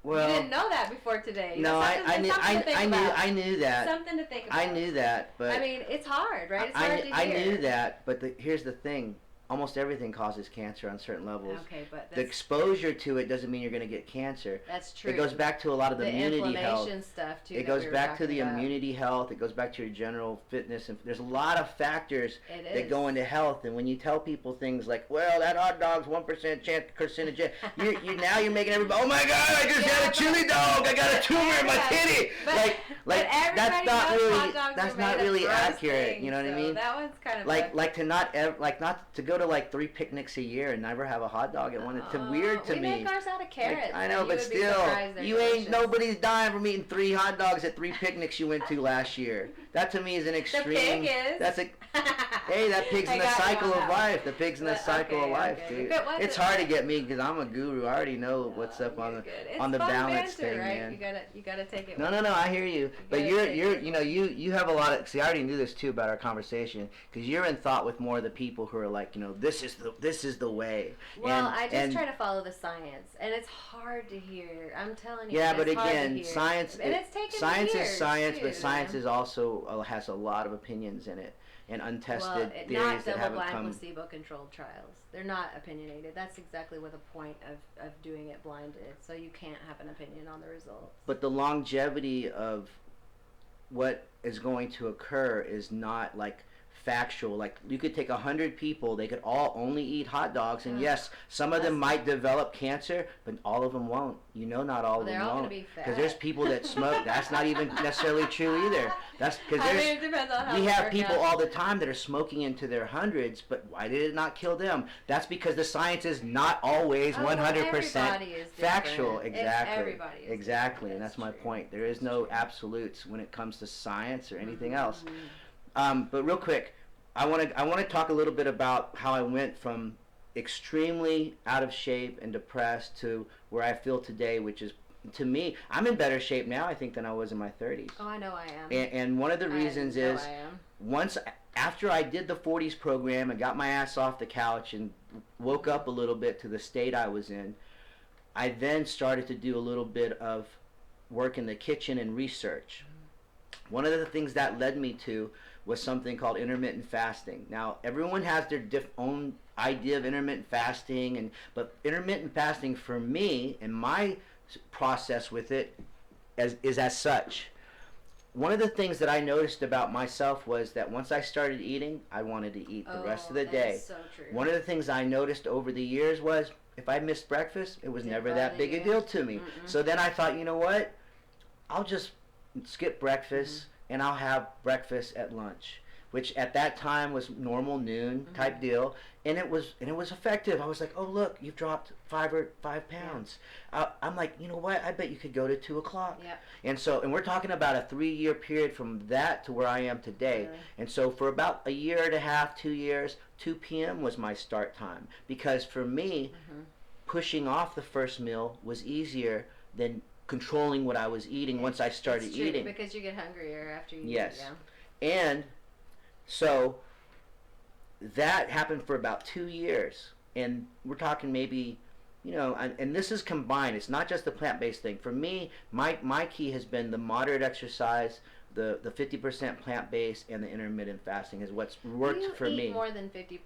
well, you didn't know that before today. no, That's something to think about. I knew that. Something to think about. I knew that, but I mean, it's hard, right? It's hard to hear. I knew that, but here's the thing. Almost everything causes cancer on certain levels. Okay, but The exposure to it doesn't mean you're going to get cancer. that's true. It goes back to a lot of the immunity health. inflammation stuff, too. It that goes we were back to the talking about. immunity health. It goes back to your general fitness. And there's a lot of factors It that is. go into health. And when you tell people things like, well, that hot dog's 1% chance carcinogen, now you're making everybody, oh my God, I just had a chili dog. I got a tumor in my titty. But That's not knows really hot dogs that's are not made of really gross accurate. things, You know what I so mean? That one's kind of not to go to like 3 picnics a year and never have a hot dog at one. It's weird to we me. make ours out of carrots. I know, and you but would be still, surprised they're you ain't delicious. nobody's dying from eating 3 hot dogs at 3 picnics you went to last year. That to me is an extreme. The pig is. That's a. Hey, that pig's I in the got you cycle on of that one. life. The pig's in the But, cycle of okay, life, okay. dude. If it wasn't- It's hard to get me because I'm a guru. I already know what's up on You're the good. It's on the fun balance banter, thing, right? man. You gotta take it. No, with I hear you. But gotta you're take it. you have a lot of. See, I already knew this too about our conversation because you're in thought with more of the people who are like, this is the way. Well, And- I just and- try to follow the science, and it's hard to hear. I'm telling you. Yeah, it's but hard to again, hear. science. And it's taken Science years is science, too, but science man. is also has a lot of opinions in it and untested theories not that haven't double-blind, come. placebo-controlled trials. They're not opinionated. That's exactly what the point of doing it blinded. So you can't have an opinion on the results. But the longevity of what is going to occur is not like factual. Like you could take 100 people, they could all only eat hot dogs, and yes, some of them might develop cancer, but all of them won't. Not all of They're them all gonna won't. be fat. Because there's people that smoke. That's not even necessarily true either. That's because I mean, it depends on how we they have work people out. all the time that are smoking into their hundreds, but why did it not kill them? That's because the science is not always 100% everybody is factual. different. Exactly. Everybody is Exactly, different. and that's my true. point. There is no absolutes when it comes to science or anything else. Mm-hmm. But real quick, I want to talk a little bit about how I went from extremely out of shape and depressed to where I feel today, which is, to me, I'm in better shape now, I think, than I was in my 30s. Oh, I know I am. And one of the reasons I know is, I am. once after I did the 40s program and got my ass off the couch and woke up a little bit to the state I was in, I then started to do a little bit of work in the kitchen and research. One of the things that led me to was something called intermittent fasting. Now, everyone has their own idea of intermittent fasting, but intermittent fasting for me and my process with it is as such. One of the things that I noticed about myself was that once I started eating, I wanted to eat the rest of the day. Is so true. One of the things I noticed over the years was if I missed breakfast, it was never that big a deal to me. So then I thought, you know what? I'll just skip breakfast and I'll have breakfast at lunch, which at that time was normal noon type deal, and it was effective. I was like, oh look, you've dropped 5 pounds. I'm like, you know what? I bet you could go to 2 o'clock. Yeah. And we're talking about a 3-year period from that to where I am today. Really? And so for about a year and a half, 2 years, 2 p.m. was my start time, because for me, pushing off the first meal was easier than controlling what I was eating once I started eating. Because you get hungrier after you eat. Yes. Yeah. And so that happened for about 2 years, and we're talking maybe, you know, and this is combined. It's not just the plant-based thing. For me, my key has been the moderate exercise, the 50% plant-based, and the intermittent fasting is what's worked for me. You eat more than 50%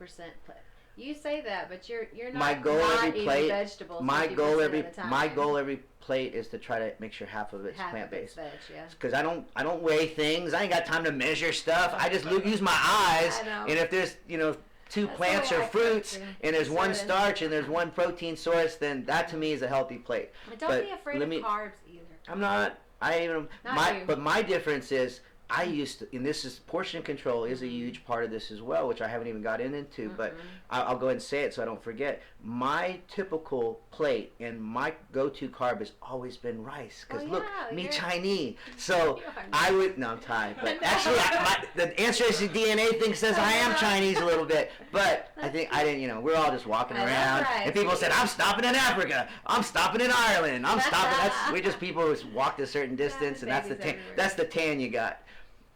You say that, but you're not. My goal not every plate. Vegetables My goal every time. plate is to try to make sure half of it's plant-based. Yeah. Because I don't weigh things. I ain't got time to measure stuff. I just use my eyes. I know. And if there's 2 plants or fruits, and there's 1 starch and there's 1 protein source, then that to me is a healthy plate. But don't be afraid of carbs either. I'm not. But my difference is I used to, and this is portion control is a huge part of this as well, which I haven't even got into, but I'll go ahead and say it so I don't forget. My typical plate and my go-to carb has always been rice, because look, me Chinese, so I would, no, I'm Thai, but actually the Ancestry Dna thing says I am Chinese a little bit, but I think I didn't, we're all just walking around, and people said, I'm stopping in Africa, I'm stopping in Ireland, I'm stopping, we're just people who walked a certain distance, and that's the tan you got.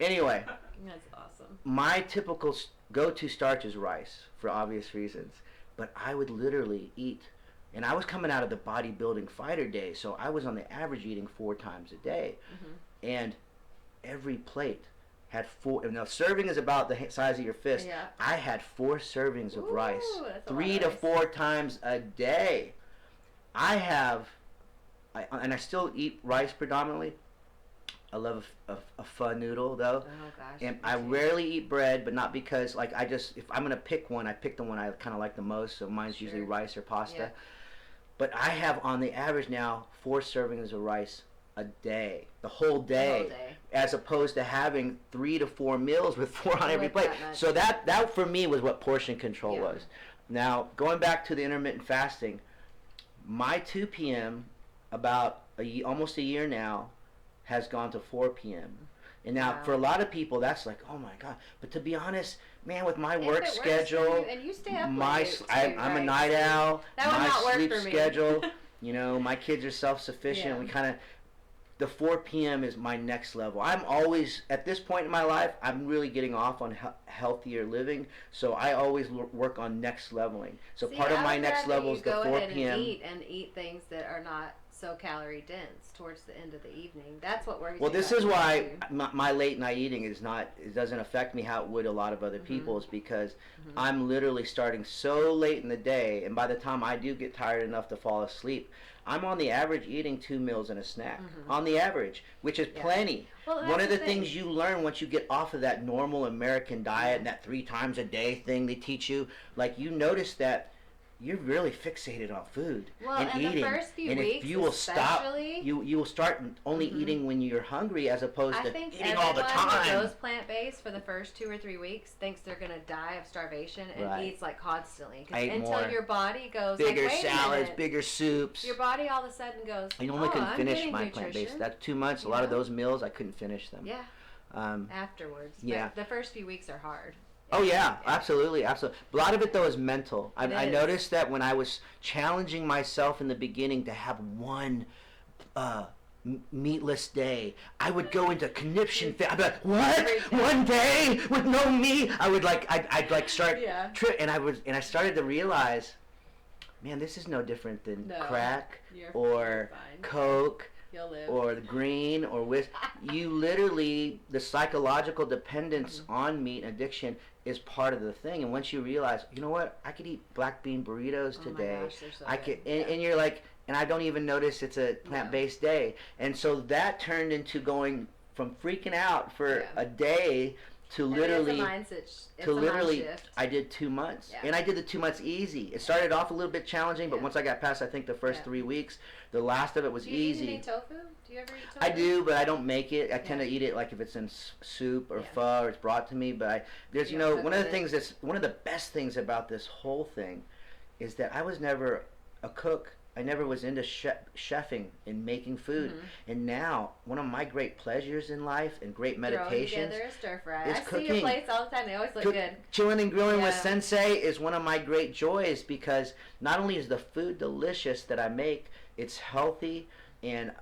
Anyway, that's awesome. My typical go-to starch is rice for obvious reasons, but I would literally eat, and I was coming out of the bodybuilding fighter days, so I was on the average eating 4 times a day, and every plate had 4. And now serving is about the size of your fist. Yeah. I had 4 servings of rice, that's 3 to 4 times a day. And I still eat rice predominantly. I love a pho noodle though. Oh gosh. And I rarely eat bread, but not because if I'm gonna pick one, I pick the one I kind of like the most. So mine's usually rice or pasta. Yeah. But I have on the average now 4 servings of rice a day, the whole day, as opposed to having 3 to 4 meals with 4 on every plate. So that for me was what portion control was. Now going back to the intermittent fasting, my 2 p.m. about almost a year now has gone to 4 p.m. And now for a lot of people that's like, oh my God. But to be honest, man, with my work schedule, and you stay up I'm a night owl. That would not work sleep for me. schedule, my kids are self-sufficient. Yeah. The 4 p.m. is my next level. I'm always, at this point in my life, I'm really getting off on healthier living, so I always work on next leveling. So part of my next level is the 4 p.m. Go ahead and eat things that are not so calorie dense towards the end of the evening. That's what worries me. Well, this is why my late night eating it doesn't affect me how it would a lot of other people's, because I'm literally starting so late in the day, and by the time I do get tired enough to fall asleep, I'm on the average eating 2 meals and a snack. On the average, which is plenty. Well, one of the things you learn once you get off of that normal American diet and that 3 times a day thing they teach you, you notice that you're really fixated on food and eating. The first few and weeks, if you will stop, you will start only eating when you're hungry, as opposed to eating all the time. I think everyone who goes plant-based for the first 2 or 3 weeks thinks they're going to die of starvation and eats constantly. Until your body goes bigger salads, bigger soups. Your body all of a sudden goes, I only couldn't finish my plant-based. That's too much. A lot of those meals, I couldn't finish them. Yeah. Afterwards. Yeah. But the first few weeks are hard. Oh yeah, absolutely. A lot of it though is mental. I noticed that when I was challenging myself in the beginning to have one meatless day, I would go into conniption. I'd be like, what? One day with no meat? I'd start and I started to realize, man, this is no different than crack or Coke. You'll live. or the green or with you literally the psychological dependence on meat and addiction is part of the thing. And once you realize, you know what, I could eat black bean burritos today. Oh my gosh, they're so I good. could, and you're like, and I don't even notice it's a plant-based day. And so that turned into going from freaking out for a day to literally, I did 2 months, and I did the 2 months easy. It started off a little bit challenging, but once I got past, I think the first 3 weeks, the last of it was easy. Do you eat tofu? Do you ever eat tofu? I do, but I don't make it. I tend to eat it like if it's in soup or pho or it's brought to me. But there's, you know, one of the things that's one of the best things about this whole thing is that I was never a cook. I never was into chefing and making food. And now, one of my great pleasures in life and great meditations together a stir fry. is I cooking. see your plates all the time. They always look good. Chilling and grilling with Sensei is one of my great joys because not only is the food delicious that I make, it's healthy and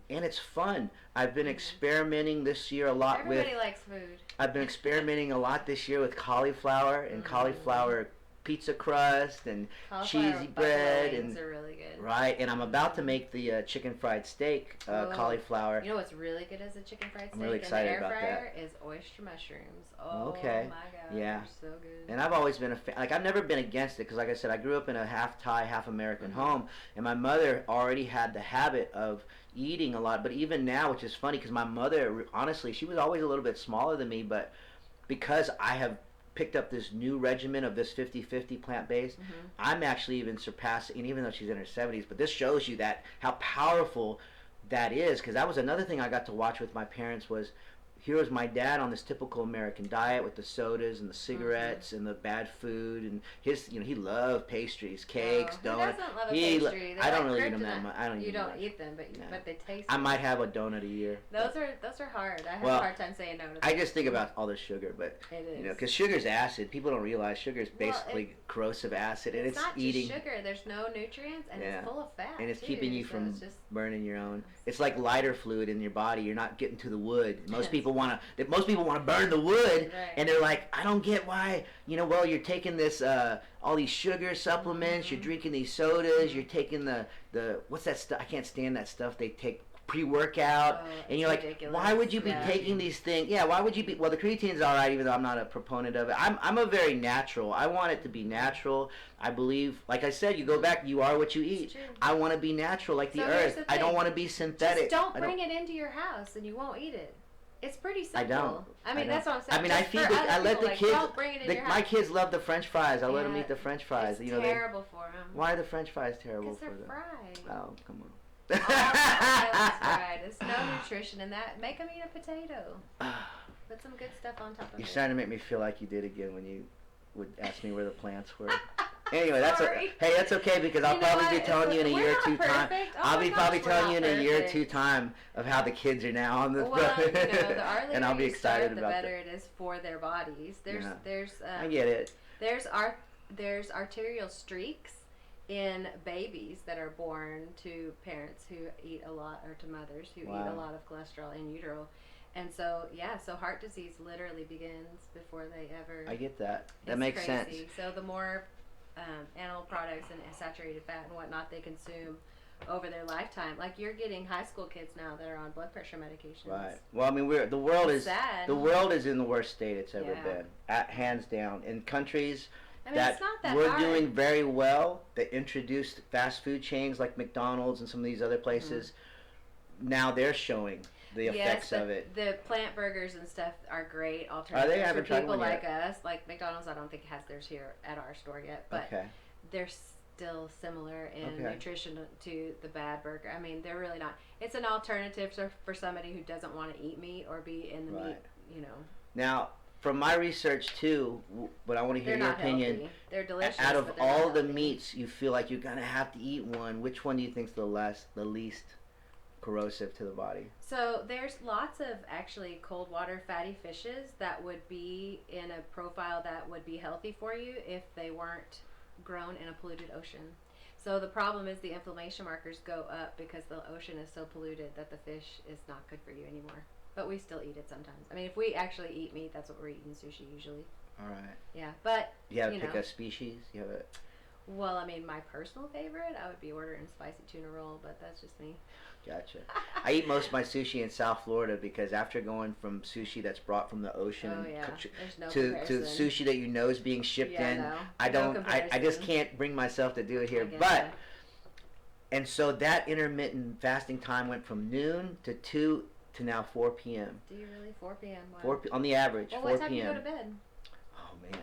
it's fun. I've been experimenting this year a lot Everybody likes food. I've been experimenting a lot this year with cauliflower and cauliflower pizza crust and cheesy bread and are really good. Right, and I'm about to make the chicken fried steak cauliflower. You know what's really good as a chicken fried steak? I'm really excited in the air about fryer that. Is oyster mushrooms. Oh okay. my god, yeah, they're so good. And I've always been a fan. Like I've never been against it because, like I said, I grew up in a half Thai, half American home, and my mother already had the habit of eating a lot. But even now, which is funny, because my mother, honestly, she was always a little bit smaller than me, but because I have picked up this new regimen of this 50-50 plant-based, I'm actually even surpassing, even though she's in her 70s, but this shows you that how powerful that is, because that was another thing I got to watch with my parents was, here was my dad on this typical American diet with the sodas and the cigarettes and the bad food, and his, you know, he loved pastries, cakes, donuts. Who doesn't love a pastry? I don't really eat them that much. You don't eat them, but they taste. I might have a donut a year. Those are hard. I have a hard time saying no to them. I just think about all the sugar, but you know, because sugar's acid. People don't realize sugar is basically corrosive acid, and it's not eating. Just sugar. There's no nutrients, and it's full of fat. And it's keeping you from burning your own. It's like lighter fluid in your body. You're not getting to the wood. Most people want to burn the wood, and they're like, I don't get why. You know, well, you're taking this all these sugar supplements. You're drinking these sodas. You're taking the what's that stuff? I can't stand that stuff they take pre-workout, and you're like, ridiculous. Why would you be taking these things? Yeah, why would you be? Well, the creatine's all right, even though I'm not a proponent of it. I'm a very natural. I want it to be natural. I believe, like I said, you go back, you are what you eat. I want to be natural, like the earth. I don't want to be synthetic. Just don't bring it into your house, and you won't eat it. It's pretty simple. I don't. I mean, that's what I'm saying. I mean, I feed I let the kids. Don't bring it in your house. My kids love the French fries. I let them eat the French fries. It's you know, terrible for them. Why are the French fries terrible for them? Because they're fried. Oh, come on. Fried. There's no nutrition in that. Make them eat a potato. Put some good stuff on top of it. You're starting to make me feel like you did again when you would ask me where the plants were. Anyway, that's okay because I'll probably be telling you in a year or two time. I'll be probably telling you in a year or two time of how the kids are now on the the earlier and I'll be excited the about better that. it is for their bodies. I get it. There's arterial streaks in babies that are born to parents who eat a lot, or to mothers who eat a lot of cholesterol in utero. And so, so heart disease literally begins before they ever... I get that. That makes sense. So the more animal products and saturated fat and whatnot they consume over their lifetime, like you're getting high school kids now that are on blood pressure medications. Right. Well, I mean, the world is in the worst state it's ever been, hands down. In countries that we're doing very well, that introduced fast food chains like McDonald's and some of these other places, now they're showing the effects of it. The plant burgers and stuff are great alternatives for people like us. Like McDonald's, I don't think has theirs here at our store yet, but they're still similar in nutrition to the bad burger. I mean, they're really not. It's an alternative for somebody who doesn't want to eat meat or be in the meat, you know. Now, from my research too, but I want to hear your opinion. Healthy. They're delicious. Out of all the meats you feel like you're gonna have to eat one, which one do you think's the least corrosive to the body? So there's lots of actually cold water fatty fishes that would be in a profile that would be healthy for you if they weren't grown in a polluted ocean. So the problem is the inflammation markers go up because the ocean is so polluted that the fish is not good for you anymore. But we still eat it sometimes. I mean, if we actually eat meat, that's what we're eating, sushi usually. All right. Yeah, but you have to pick a species? You have a... Well, I mean, my personal favorite, I would be ordering spicy tuna roll, but that's just me. Gotcha. I eat most of my sushi in South Florida because after going from sushi that's brought from the ocean There's no to comparison. sushi that you know is being shipped in, No. I No don't. I just can't bring myself to do it here. But and so that intermittent fasting time went from noon to 2 to now 4 p.m. Do you really? 4 p.m. Wow. 4 on the average. Well, 4 what time p.m. do you go to bed? Oh man,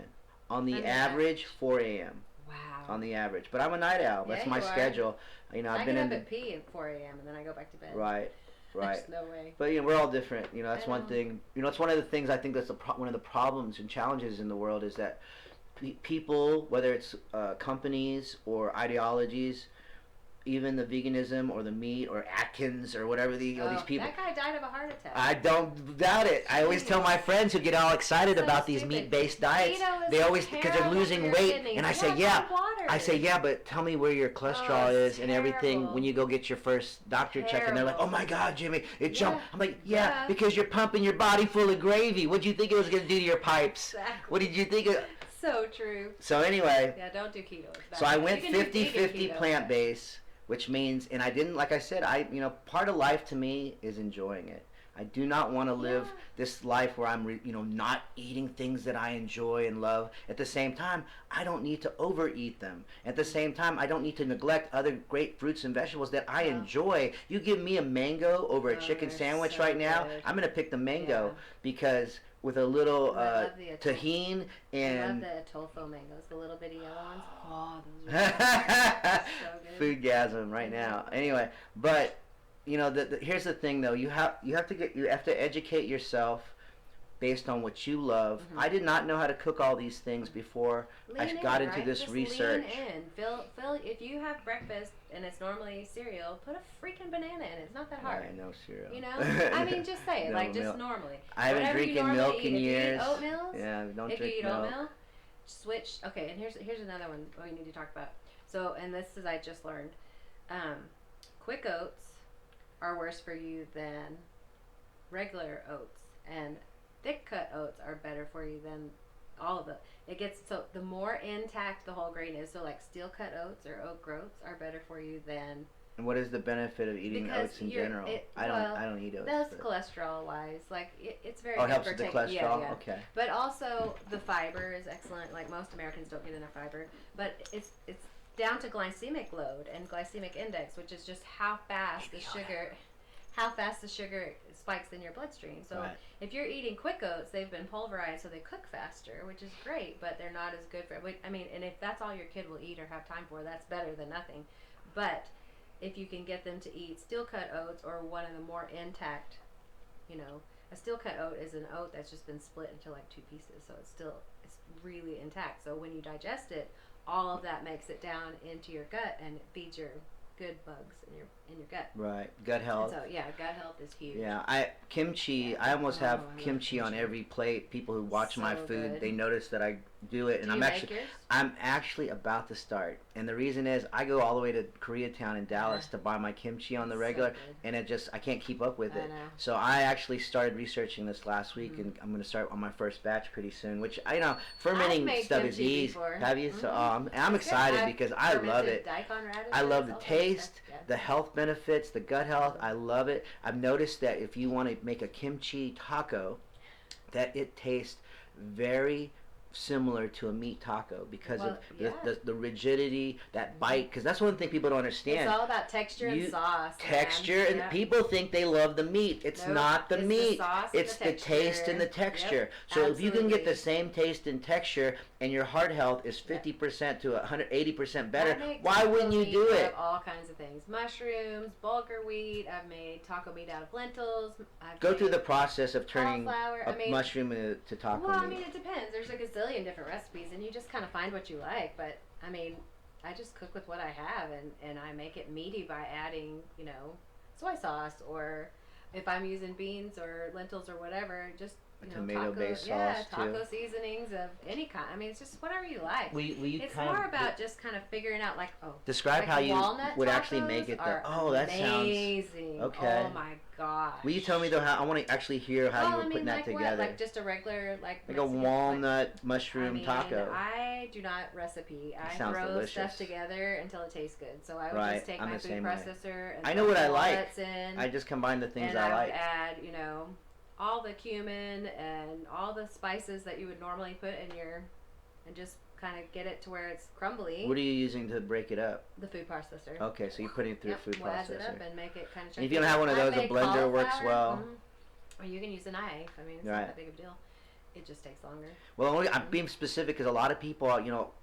on the average 4 a.m. Wow. On the average, but I'm a night owl. That's my schedule. You know, I've been in at pee at 4 a.m. and then I go back to bed. Right. There's no way. But you know, we're all different. You know, that's one thing. You know, it's one of the things I think that's one of the problems and challenges in the world is that people, whether it's companies or ideologies, even the veganism or the meat or Atkins or whatever these people. That guy died of a heart attack. I don't doubt it. I always tell my friends who get all excited about these meat-based diets, they always because they're losing weight, and I say, but tell me where your cholesterol is and everything when you go get your first doctor check, and they're like, oh my God, Jimmy, it jumped. I'm like, because you're pumping your body full of gravy. What did you think it was going to do to your pipes? Exactly. What did you think? So true. So anyway. Yeah, don't do keto. So I went 50-50 plant-based. Which means, and I didn't, like I said, part of life to me is enjoying it. I do not want to live this life where I'm, not eating things that I enjoy and love. At the same time, I don't need to overeat them. At the same time, I don't need to neglect other great fruits and vegetables that I enjoy. You give me a mango over a chicken sandwich right now, I'm going to pick the mango because with a little tahini and... I love the Atolfo mangoes, the little bitty yellow ones. Oh, those are so good. Foodgasm right now. Anyway, but... You know, here's the thing though. You have to educate yourself based on what you love. Mm-hmm. I did not know how to cook all these things before I got into this research. Lean in. Phil, if you have breakfast and it's normally cereal, put a freaking banana in it. It's not that hard. I know cereal. You know, I mean, just say it just normally. I haven't drinking milk in years. If you eat oatmeal, don't drink milk. Oatmeal, switch. Okay, and here's another one we need to talk about. So, and this is I just learned. Quick oats are worse for you than regular oats, and thick cut oats are better for you than all of the more intact the whole grain is. So like steel cut oats or oat groats are better for you than. And what is the benefit of eating oats in general? I don't eat oats. That's cholesterol wise. Like it's very. Oh, it helps with the cholesterol. Yeah. Okay. But also the fiber is excellent. Like most Americans don't get enough fiber, but it's down to glycemic load and glycemic index, which is just how fast the sugar spikes in your bloodstream. So if you're eating quick oats, they've been pulverized so they cook faster, which is great, but they're not as good for. I mean, and if that's all your kid will eat or have time for, that's better than nothing. But if you can get them to eat steel cut oats or one of the more intact, a steel cut oat is an oat that's just been split into like two pieces, so it's really intact. So when you digest it, all of that makes it down into your gut and it feeds your good bugs in your gut. Right, gut health. And so gut health is huge. Yeah, I almost have kimchi on every plate. People who watch my food, they notice that I do it, and I'm actually about to start. And the reason is I go all the way to Koreatown in Dallas to buy my kimchi on the regular, and I can't keep up with it. So I actually started researching this last week, and I'm going to start on my first batch pretty soon. Which fermenting stuff is easy. Have you? So I'm excited because I love it. I love the taste, the health benefits, the gut health. I love it. I've noticed that if you want to make a kimchi taco, that it tastes very similar to a meat taco because of the rigidity, that bite, because that's one thing people don't understand. It's all about texture and sauce. Texture, and people think they love the meat. It's not the meat. It's the taste and the texture. So if you can get the same taste and texture and your heart health is 50% to 180% better, why wouldn't you do it? All kinds of things. Mushrooms, bulgur wheat. I've made taco meat out of lentils. Go through the process of turning a mushroom to taco meat. Well, I mean, it depends. There's a gazillion different recipes, and you just kind of find what you like. But I mean, I just cook with what I have, and I make it meaty by adding, soy sauce, or if I'm using beans or lentils or whatever, just tomato-based yeah, sauce taco too. seasonings of any kind. I mean, it's just whatever you like. It's kind more of about just kind of figuring out, like, describe like how you walnut would actually make tacos it. are That sounds amazing. okay. Oh my gosh. Will you tell me though how I want to actually hear how you were putting that like together? What? Like just a regular like a Mexican, walnut mushroom taco. I do not recipe. I sounds throw delicious. stuff together until it tastes good. So I would just take I'm my the food same way. processor and I know what I like. walnuts in, I just combine the things and I I like. would add, all the cumin and all the spices that you would normally put in and just kind of get it to where it's crumbly. What are you using to break it up? The food processor. Okay, so you're putting it through a food Blast it processor. up and make it kind of chunky. And if you don't have one of those, a blender works well. Or you can use a knife. I mean, it's not that big of a deal. It just takes longer. Well, I'm being specific because a lot of people,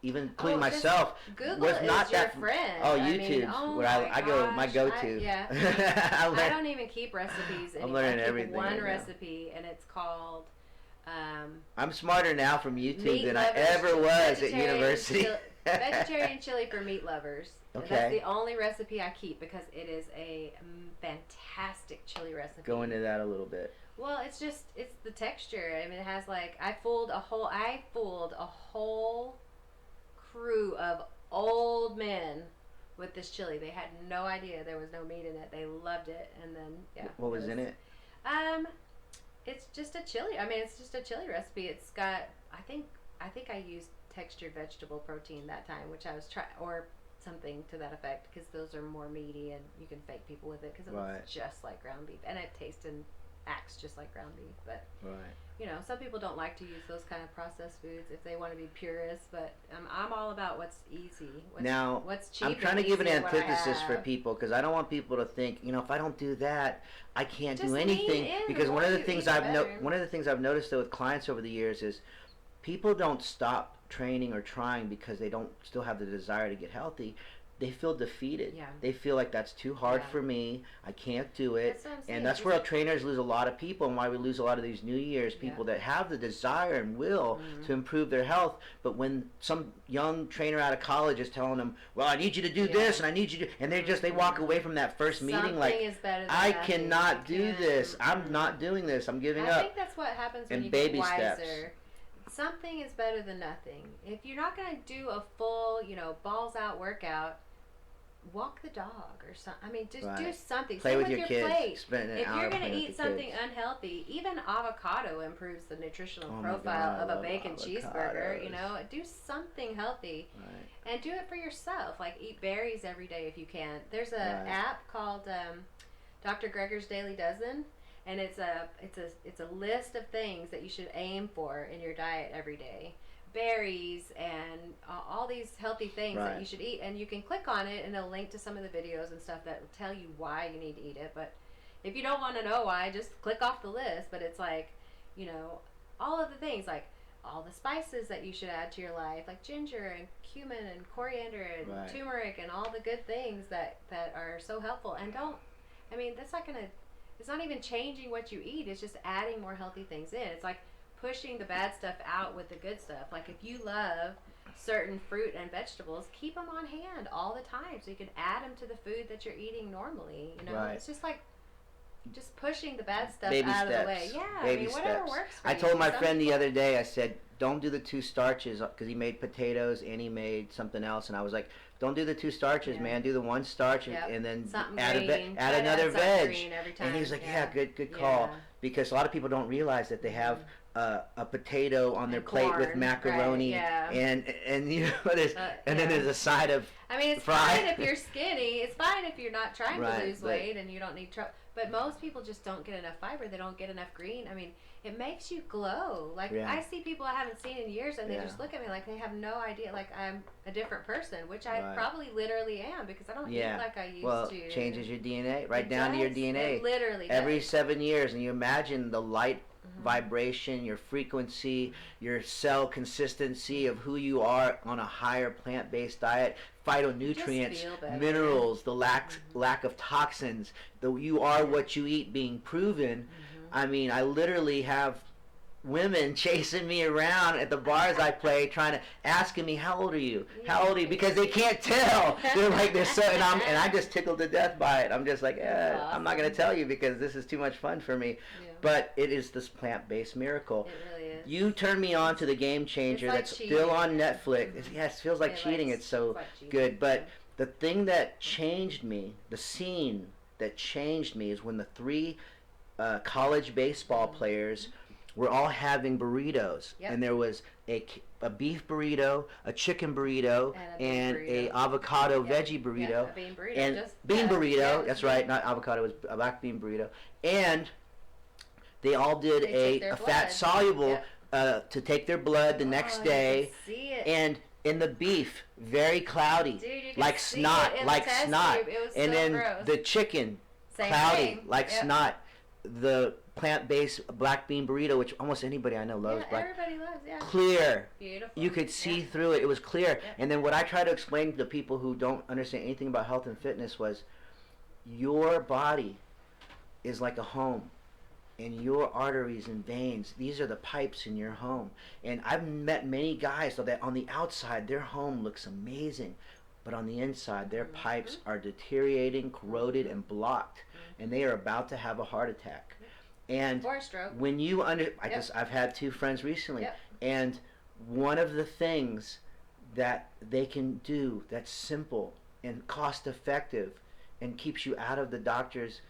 even including myself, Google was not is your that friend. Oh, YouTube, where I go, my go-to. I don't even keep recipes anymore. I'm learning everything. One recipe, and it's called. I'm smarter now from YouTube than I ever was at university. Vegetarian chili for meat lovers. Okay. That's the only recipe I keep because it is a fantastic chili recipe. Go into that a little bit. Well, it's the texture. I mean, it has I fooled a whole crew of old men with this chili. They had no idea there was no meat in it. They loved it, and then What was in it? It's just a chili. I mean, it's just a chili recipe. It's got I think I used textured vegetable protein that time, which I was or something to that effect, because those are more meaty and you can fake people with it because it looks just like ground beef and it tastes and acts just like ground beef. But some people don't like to use those kind of processed foods if they want to be purists, but I'm all about what's easy, what's cheap. I'm trying to give an antithesis for people, because I don't want people to think, if I don't do that, I can't just do anything. Because one of the things I've noticed though with clients over the years is people don't stop training or trying because they don't still have the desire to get healthy. They feel defeated. Yeah. They feel like that's too hard for me. I can't do it. That's what I'm saying. And that's where trainers lose a lot of people, and why we lose a lot of these New Year's people that have the desire and will to improve their health. But when some young trainer out of college is telling them, well, I need you to do this and I need you to, and they walk away from that first meeting like, I cannot do this. I'm not doing this. I'm giving up. I think that's what happens when you get wiser. Something is better than nothing. If you're not going to do a full, balls out workout, walk the dog or something. I mean, just do something. Play with your your kids. plate. Spend an if hour you're going to playing eat with the something kids. unhealthy, even avocado improves the nutritional profile of a bacon cheeseburger. Do something healthy, and do it for yourself. Like eat berries every day if you can. There's an app called Dr. Greger's Daily Dozen. And it's a list of things that you should aim for in your diet every day. Berries and all these healthy things that you should eat. And you can click on it and it'll link to some of the videos and stuff that will tell you why you need to eat it. But if you don't want to know why, just click off the list. But it's all of the things, like all the spices that you should add to your life, like ginger and cumin and coriander and turmeric and all the good things that are so helpful. And that's not going to... It's not even changing what you eat. It's just adding more healthy things in. It's like pushing the bad stuff out with the good stuff. Like if you love certain fruit and vegetables, keep them on hand all the time so you can add them to the food that you're eating normally. It's just like just pushing the bad stuff out of the way. Yeah, Baby whatever steps. works for I you. told my friend the other day, I said, don't do the 2 starches, because he made potatoes and he made something else, and I was like, don't do the 2 starches, man. Do the 1 starch and then add another veg. And he was like, good call. Because a lot of people don't realize that they have a potato on their plate with macaroni and then there's a side of it's fine if you're skinny. It's fine if you're not trying to lose weight and you don't need trouble. But most people just don't get enough fiber. They don't get enough green. It makes you glow. I see people I haven't seen in years, and they just look at me like they have no idea. Like I'm a different person, which I probably literally am, because I don't eat like I used to. Well, it changes your DNA right down to your DNA. It literally every does. 7 years, and you imagine the light vibration, your frequency, your cell consistency of who you are on a higher plant-based diet, phytonutrients, minerals, the lack of toxins, you are what you eat being proven. I literally have women chasing me around at the bars I play, asking me, how old are you? How old are you? Because they can't tell. They're so, and I just tickled to death by it. I'm just like, Awesome. I'm not going to tell you because this is too much fun for me. Yeah. But it is this plant-based miracle. It really is. You turned me on to the Game Changer It's like that's cheating. still on Netflix. Mm-hmm. Yes, it feels like cheating. It's so good. But the thing that changed me, the scene that changed me, is when the 3 college baseball players were all having burritos. Yep. And there was a beef burrito, a chicken burrito, and a avocado veggie burrito. Yeah, a bean burrito. And bean burrito, that's right, not avocado, it was a black bean burrito. And they all did a fat soluble to take their blood the next day. You can see it. And in the beef, very cloudy, Dude, you can like see snot, it in like the test snot. tube. It was And so then gross. the chicken, Same cloudy, thing. like Yep. snot. The plant-based black bean burrito, which almost anybody I know loves, Yeah, everybody loves, clear. Beautiful. You could see through it. It was clear. Yep. And then what I try to explain to people who don't understand anything about health and fitness was, your body is like a home. And your arteries and veins, these are the pipes in your home. And I've met many guys so that on the outside, their home looks amazing. But on the inside, their pipes are deteriorating, corroded, and blocked. And they are about to have a heart attack. And or a stroke. when you I've had 2 friends recently. Yep. And one of the things that they can do that's simple and cost effective and keeps you out of the doctor's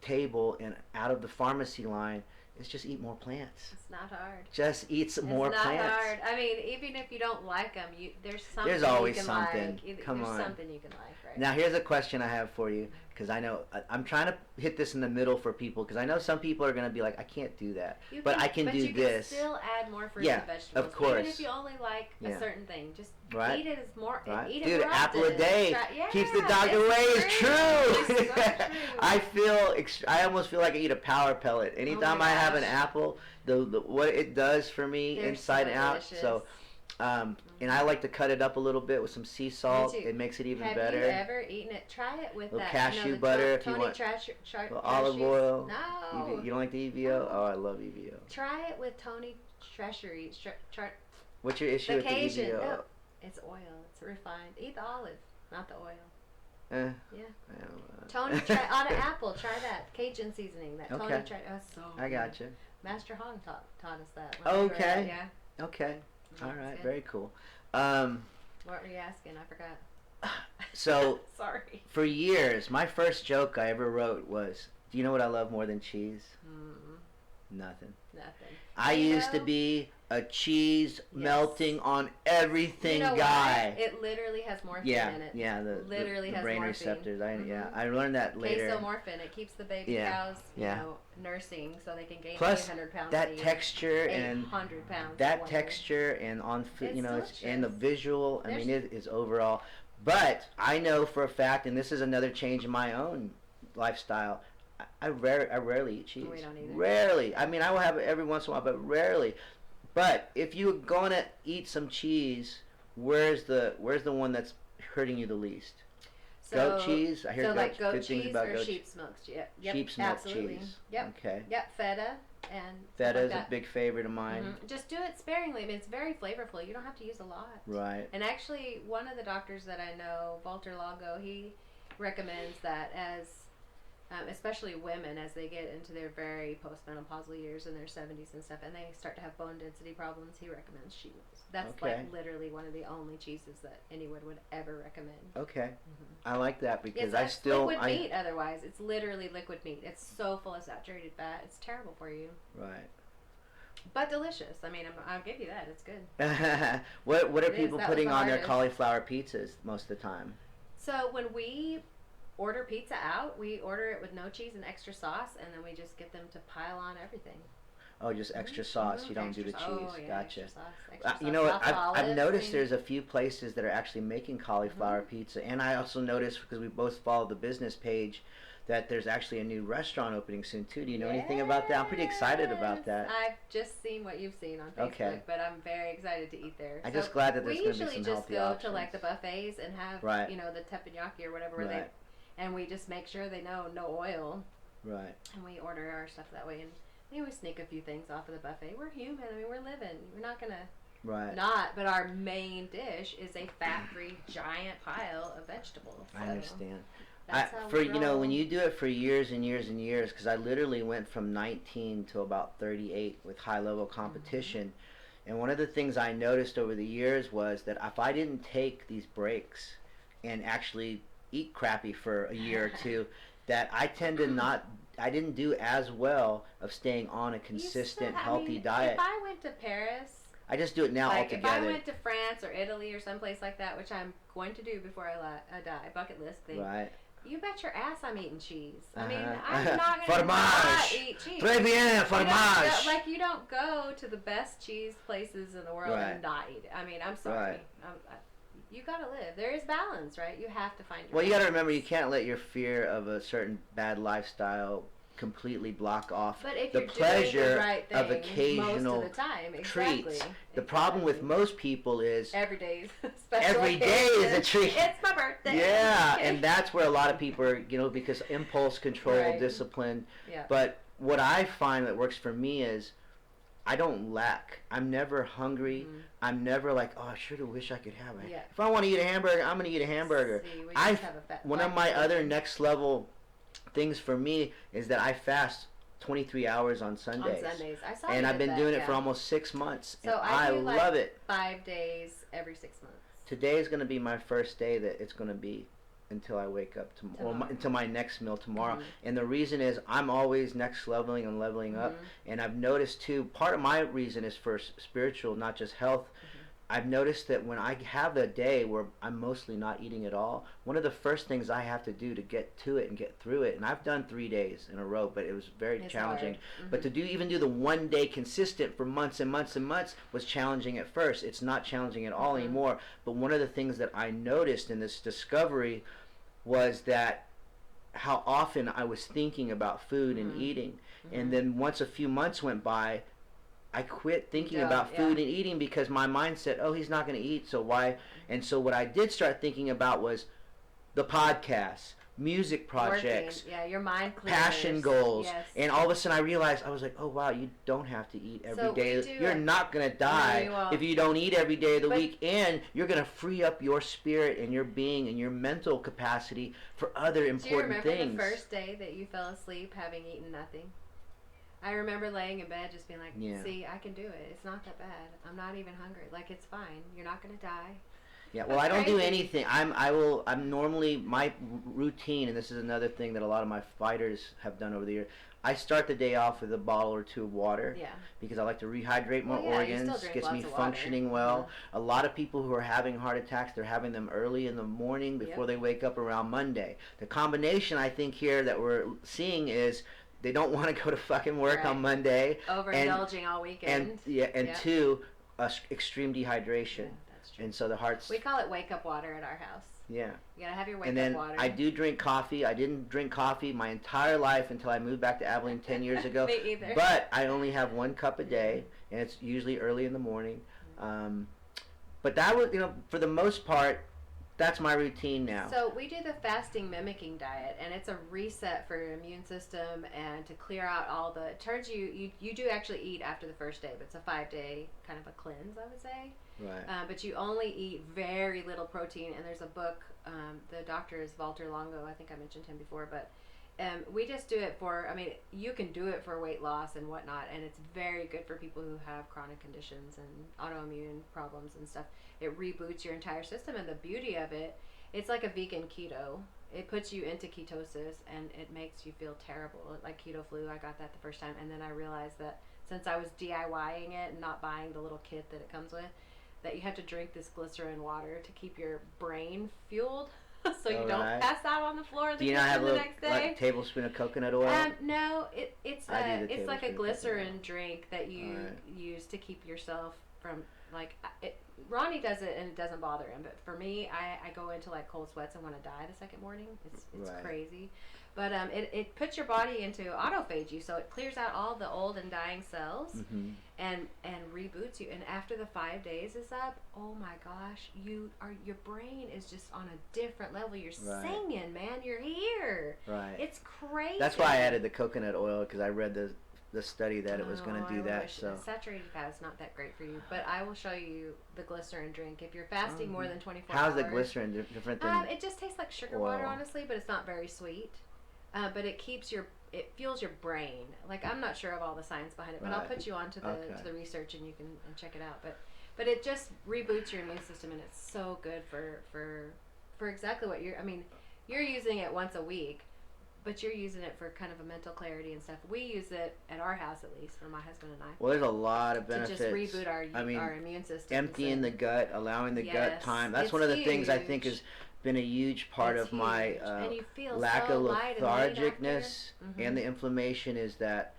table and out of the pharmacy line is just eat more plants. It's not hard. Just eat some more plants. It's not hard. I mean, even if you don't like them, there's something There's always you can something. like. Come there's on. something you can like, right? Now here's a question I have for you, because I know I'm trying to hit this in the middle for people, because I know some people are going to be like, I can't do that, but I can do this. But you can still add more fruits and vegetables. Of course. Even if you only like a certain thing, just eat it as more. Right. Eat it Dude, more apple a often. day keeps the doctor away. It's true. It's so true. I almost feel like I eat a power pellet anytime I have an gosh. apple. The what it does for me They're inside so and out. delicious. So, and I like to cut it up a little bit with some sea salt. Me too. It makes it even Have better. you ever eaten it? Try it with Little that. cashew the butter if you Tony want. Cashew. Olive oil. No. You don't like the EVO? No. Oh, I love EVO. Try it with Tony Treasury. What's your issue with the Vacation. EVO? No, it's oil. It's refined. Eat the olive, not the oil. Eh, Yeah. I don't know. Tony, try on an apple. Try that Cajun seasoning. That Okay. Tony tried. Oh, so. I good. got you. Master Hong taught us that. when we were Okay. out, Yeah. Okay. Yeah, All it's right. good. Very cool. What were you asking? I forgot. So Sorry. for years, my first joke I ever wrote was, "Do you know what I love more than cheese?" Nothing. Nothing. I You used to know- be a cheese melting on everything You know guy. why? It literally has morphine Yeah, in it. yeah, the literally has brain morphine. receptors. Yeah, Mhm. I learned that later. Casomorphin. It keeps the baby Yeah, cows, yeah. nursing so they can gain Plus 800 pounds. that a year. texture and 800 pounds. in that 1 year. texture and on food, It's it's and the delicious. visual. I mean, it is overall. But I know for a fact, and this is another change in my own lifestyle. I rarely eat cheese. We don't either. Rarely. I mean, I will have it every once in a while, but rarely. But if you're gonna eat some cheese, where's the one that's hurting you the least? Goat cheese. I hear so like goat good things cheese about or goat sheep's milk. Yep. Sheep's milk absolutely. cheese. Yep. Okay. Yep. Feta and Feta stuff is like a that. big favorite of mine. Mhm. Just do it sparingly. I mean, it's very flavorful. You don't have to use a lot. Right. And actually, one of the doctors that I know, Walter Lago, he recommends that as, especially women, as they get into their very postmenopausal years in their 70s and stuff, and they start to have bone density problems, he recommends sheep milk. That's Okay. like literally one of the only cheeses that anyone would ever recommend. Okay. I like that because It's liquid meat. Otherwise, it's literally liquid meat. It's so full of saturated fat. It's terrible for you, Right. but delicious. I mean, I'll give you that. It's good. What are It is. people That was putting the on their hardest. cauliflower pizzas most of the time? So when we order pizza out, we order it with no cheese and extra sauce, and then we just get them to pile on everything. Oh, just extra sauce. Mhm. You don't do the Extra cheese. sauce. Oh, yeah, Gotcha. extra sauce, extra You know what? sauce, lots of I've olives, noticed I mean- there's a few places that are actually making cauliflower pizza, and I also noticed because we both follow the business page that there's actually a new restaurant opening soon too. Do you know anything about that? I'm pretty excited about Yes. that. I've just seen what you've seen on Facebook, Okay. but I'm very excited to eat there. I'm just glad that there's we going to be usually some just healthy go options. to like the buffets and have Right. the teppanyaki or whatever, where and we just make sure they know no oil, Right. and we order our stuff that way. And You always sneak a few things off of the buffet. We're human. I mean, we're living. We're not going to Right. but our main dish is a fat-free giant pile of vegetables. So I understand. That's how for we roll. when you do it for years and years and years, because I literally went from 19 to about 38 with high-level competition, and one of the things I noticed over the years was that if I didn't take these breaks and actually eat crappy for a year or two, that I tend to I didn't do as well of staying on a consistent, healthy diet. If I went to Paris, I just do it now altogether. If I went to France or Italy or someplace like that, which I'm going to do before I die, bucket list thing. Right. You bet your ass I'm eating cheese. I mean, I'm not going to not eat cheese. Très bien, fromage. You don't go to the best cheese places in the world and not eat it. I mean, I'm sorry. Right. You got to live. There is balance, right? You have to find your Well, you got to remember, you can't let your fear of a certain bad lifestyle completely block off the pleasure of occasional treats. The problem with most people is every day is a treat. It's my birthday. Yeah, and that's where a lot of people are, because impulse control, discipline. Yeah. But what I find that works for me is I don't lack. I'm never hungry. I'm never like, oh, I sure wish I could have it. If I want to eat a hamburger, I'm going to eat a hamburger. One of my other next level things for me is that I fast 23 hours on Sundays. I saw and I've been doing it for almost 6 months. So and I love it. 5 days every 6 months. Today is going to be my first day that it's going to be until I wake up tomorrow. Until my next meal tomorrow. And the reason is I'm always next leveling and leveling up. And I've noticed too, part of my reason is for spiritual, not just health. I've noticed that when I have a day where I'm mostly not eating at all, one of the first things I have to do to get to it and get through it, and I've done 3 days in a row, but it was very challenging. But to even do the 1 day consistent for months and months and months was challenging at first. It's not challenging at all anymore. But one of the things that I noticed in this discovery was that how often I was thinking about food and eating. And then once a few months went by, I quit thinking about food and eating because my mind said, oh, he's not going to eat, so why? And so what I did start thinking about was the podcasts, music projects, your mind clears. Passion goals. And all of a sudden I realized, I was like, oh, wow, you don't have to eat every day. You're not going to die if you don't eat every day of the week. And you're going to free up your spirit and your being and your mental capacity for other important things. Do you remember the first day that you fell asleep having eaten nothing? I remember laying in bed just being like, see, I can do it. It's not that bad. I'm not even hungry. Like, it's fine. You're not going to die. Yeah, well, I don't do anything. I'm normally, my routine, and this is another thing that a lot of my fighters have done over the years, I start the day off with a bottle or two of water because I like to rehydrate my organs, gets me functioning well. A lot of people who are having heart attacks, they're having them early in the morning before they wake up around Monday. The combination, I think, here that we're seeing is they don't want to go to fucking work on Monday. Overindulging all weekend. And two, extreme dehydration. That's true. And so the heart's... We call it wake-up water at our house. Yeah. You gotta have your wake-up water. And then I do drink coffee. I didn't drink coffee my entire life until I moved back to Abilene 10 years ago. Me either. But I only have 1 cup a day, and it's usually early in the morning. But that was, for the most part, that's my routine now. So we do the fasting mimicking diet, and it's a reset for your immune system and to clear out all the... It turns you do actually eat after the first day, but it's a 5-day kind of a cleanse, I would say. Right. But you only eat very little protein, and there's a book, the doctor is Walter Longo, I think I mentioned him before, but we just do it for, you can do it for weight loss and whatnot, and it's very good for people who have chronic conditions and autoimmune problems and stuff. It reboots your entire system, and the beauty of it, it's like a vegan keto. It puts you into ketosis, and it makes you feel terrible, like keto flu. I got that the first time, and then I realized that since I was DIYing it and not buying the little kit that it comes with, that you have to drink this glycerin water to keep your brain fueled. So you don't pass out on the floor the next day. Like tablespoon of coconut oil? No, it's like a glycerin drink that you use to keep yourself from Ronnie does it and it doesn't bother him, but for me, I go into like cold sweats and want to die the second morning. It's crazy. But it puts your body into autophagy, so it clears out all the old and dying cells and reboots you. And after the 5 days is up, oh my gosh, your brain is just on a different level. You're singing, man. You're here. Right. It's crazy. That's why I added the coconut oil, because I read the the study that it was going to do that. So saturated fat is not that great for you, but I will show you the Glycerin Drink if you're fasting more than 24 how's hours. the glycerin different than it just tastes like sugar oil? water, honestly, but it's not very sweet. But it fuels your brain. Like, I'm not sure of all the science behind it, but I'll put you on to the research and you can check it out. But it just reboots your immune system, and it's so good for exactly what you're using it once a week, but you're using it for kind of a mental clarity and stuff. We use it at our house, at least, for my husband and I. Well, there's a lot of benefits. To just reboot our immune system. Emptying the gut, allowing the gut time. That's one of the things I think has been a huge part of my lack of lethargicness and the inflammation is that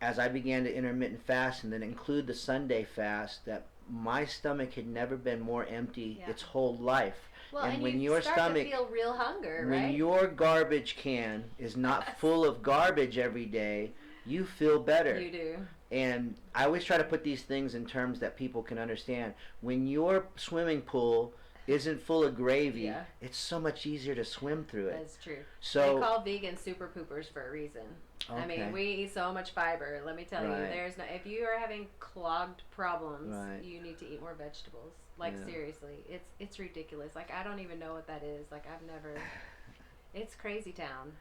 as I began to intermittent fast and then include the Sunday fast, that my stomach had never been more empty its whole life. Well, and when you your start stomach, to feel real hunger, when right? your garbage can is not full of garbage every day, you feel better. You do. And I always try to put these things in terms that people can understand. When your swimming pool isn't full of gravy, it's so much easier to swim through it. That's true. So they call vegans super poopers for a reason. Okay. I mean, we eat so much fiber. Let me tell you, if you are having clogged problems, you need to eat more vegetables. Like seriously, it's ridiculous. Like, I don't even know what that is. Like, I've never. It's crazy town.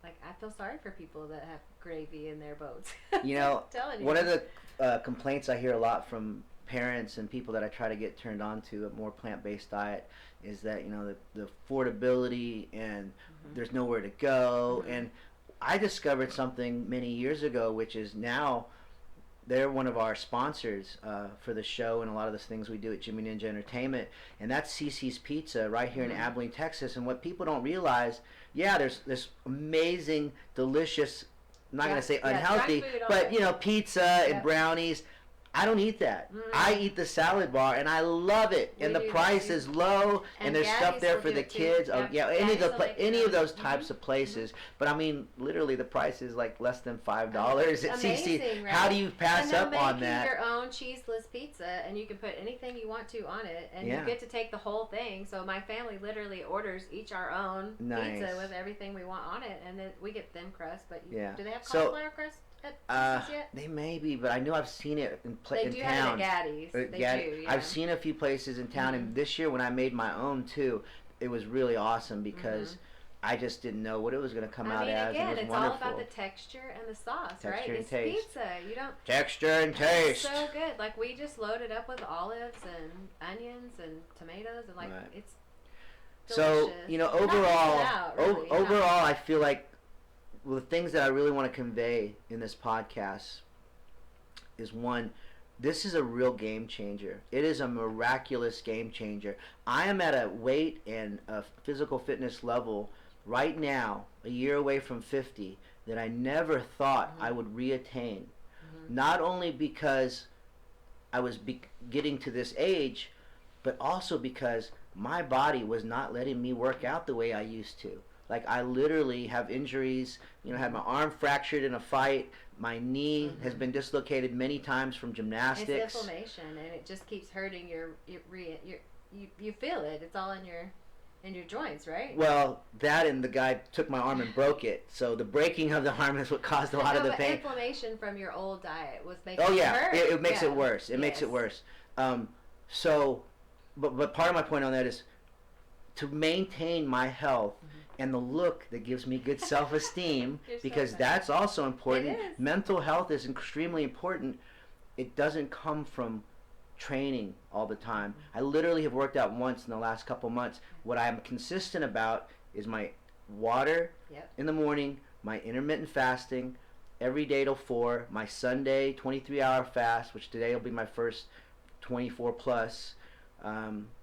Like, I feel sorry for people that have gravy in their boats. You know, telling you. One of the complaints I hear a lot from parents and people that I try to get turned on to a more plant-based diet is that, you know, the affordability and there's nowhere to go. And I discovered something many years ago, which is now they're one of our sponsors for the show and a lot of the things we do at Jimmy Ninja Entertainment, and that's CC's Pizza right here in Abilene, Texas. And what people don't realize, there's this amazing, delicious, I'm not going to say unhealthy, but, you know, pizza and brownies. I don't eat that. I eat the salad bar, and I love it. And the price is low, and there's stuff there for the kids. Any of those types of places. But I mean, literally, the price is like less than $5 at CC. Right? How do you pass up on that? Your own cheeseless pizza, and you can put anything you want to on it, and you get to take the whole thing. So my family literally orders each our own pizza with everything we want on it, and then we get thin crust. But do they have cauliflower crust? They may be, but I know I've seen it in town. They do have it at Gaddy's. They do, I've seen a few places in town, and this year when I made my own too, it was really awesome because I just didn't know what it was going to come out as. Again, it was it's wonderful. all about the texture and the sauce, right? And It's taste. pizza. You don't texture and taste. It's so good. Like, we just loaded up with olives and onions and tomatoes, and it's delicious. So, you know, overall, I feel like the things that I really want to convey in this podcast is, one, this is a real game changer. It is a miraculous game changer. I am at a weight and a physical fitness level right now, a year away from 50, that I never thought I would reattain. Not only because I was getting to this age, but also because my body was not letting me work out the way I used to. Like, I literally have injuries. You know, I had my arm fractured in a fight. My knee has been dislocated many times from gymnastics. It's inflammation, and it just keeps hurting you feel it. It's all in your joints, right? Well, that and the guy took my arm and broke it. So the breaking of the arm is what caused a lot of the pain. Inflammation from your old diet was making it hurt. It makes it worse. It makes it worse. But part of my point on that is to maintain my health and the look that gives me good self-esteem, because that's also important. It is. Mental health is extremely important. It doesn't come from training all the time. I literally have worked out once in the last couple months. What I'm consistent about is my water in the morning, my intermittent fasting every day till 4, my Sunday 23-hour fast, which today will be my first 24 plus.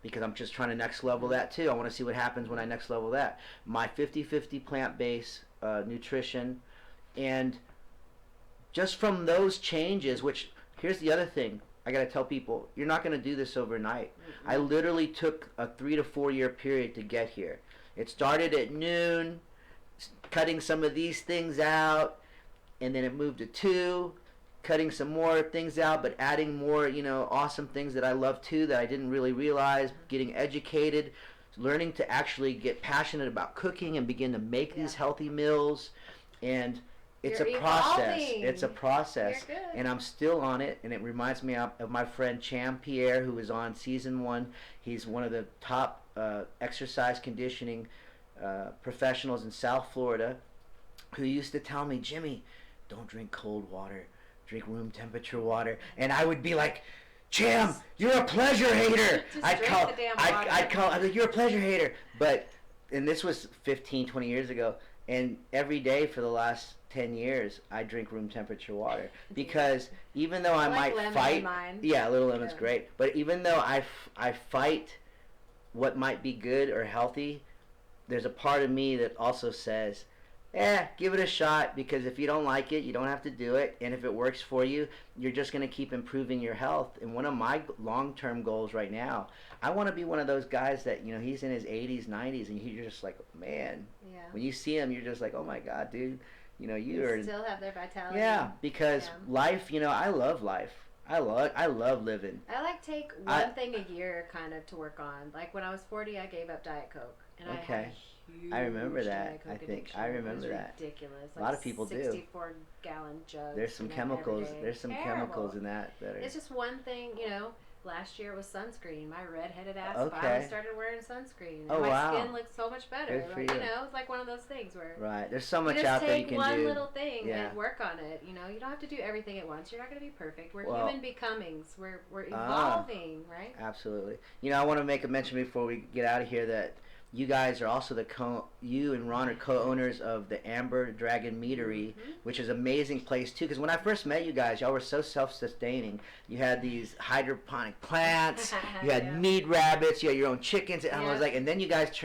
Because I'm just trying to next level that too. I want to see what happens when I next level that. My 50-50 plant-based nutrition, and just from those changes, which, here's the other thing I got to tell people, you're not going to do this overnight. I literally took a 3 to 4 year period to get here. It started at noon, cutting some of these things out, and then it moved to 2, cutting some more things out, but adding more, you know, awesome things that I love too that I didn't really realize, getting educated, learning to actually get passionate about cooking and begin to make these healthy meals. And it's You're a process. evolving. It's a process, You're good. and I'm still on it. And it reminds me of my friend Cham Pierre, who was on season 1. He's one of the top exercise conditioning professionals in South Florida, who used to tell me, Jimmy, don't drink cold water, drink room temperature water, and I would be like, Cham, you're a pleasure hater. I'd be like, you're a pleasure hater. And this was 15, 20 years ago, and every day for the last 10 years, I drink room temperature water, because even though I might fight, a little lemon's great, but even though I fight what might be good or healthy, there's a part of me that also says, give it a shot, because if you don't like it, you don't have to do it, and if it works for you, you're just going to keep improving your health. And one of my long-term goals right now, I want to be one of those guys that, he's in his 80s, 90s, and you're just like, man, when you see him, you're just like, oh my God, dude, you still have their vitality. Yeah, because life, I love life. I love living. I take one thing a year kind of to work on. Like when I was 40, I gave up Diet Coke. And I had a huge I remember that. Diet Coke addiction. I remember it was that. Ridiculous. A lot of people 64-gallon jugs. There's some chemicals. There's some chemicals in that are. It's just one thing, Last year was sunscreen. My redheaded ass finally started wearing sunscreen. And my skin looks so much better. Good for you. It's like one of those things where there's so much out there you can do. Just take one little thing and work on it. You don't have to do everything at once. You're not going to be perfect. We're human becomings. We're evolving, right? Absolutely. I want to make a mention before we get out of here that you guys are also you and Ron are co-owners of the Amber Dragon Meadery, which is an amazing place too. Because when I first met you guys, y'all were so self-sustaining. You had these hydroponic plants, you had meat rabbits, you had your own chickens, and I was like, and then you guys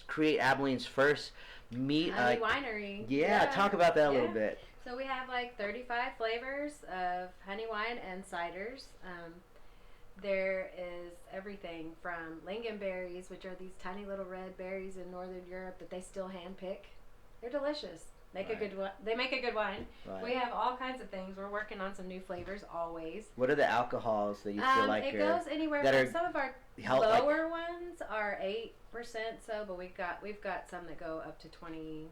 create Abilene's first meat winery. Talk about that a little bit. So we have like 35 flavors of honey wine and ciders. There is everything from lingonberries, which are these tiny little red berries in Northern Europe that they still hand pick. They're delicious. They make a good wine. Right. We have all kinds of things. We're working on some new flavors always. What are the alcohols that you feel like it goes anywhere from some of our lower ones are 8% so, but we've got some that go up to 20,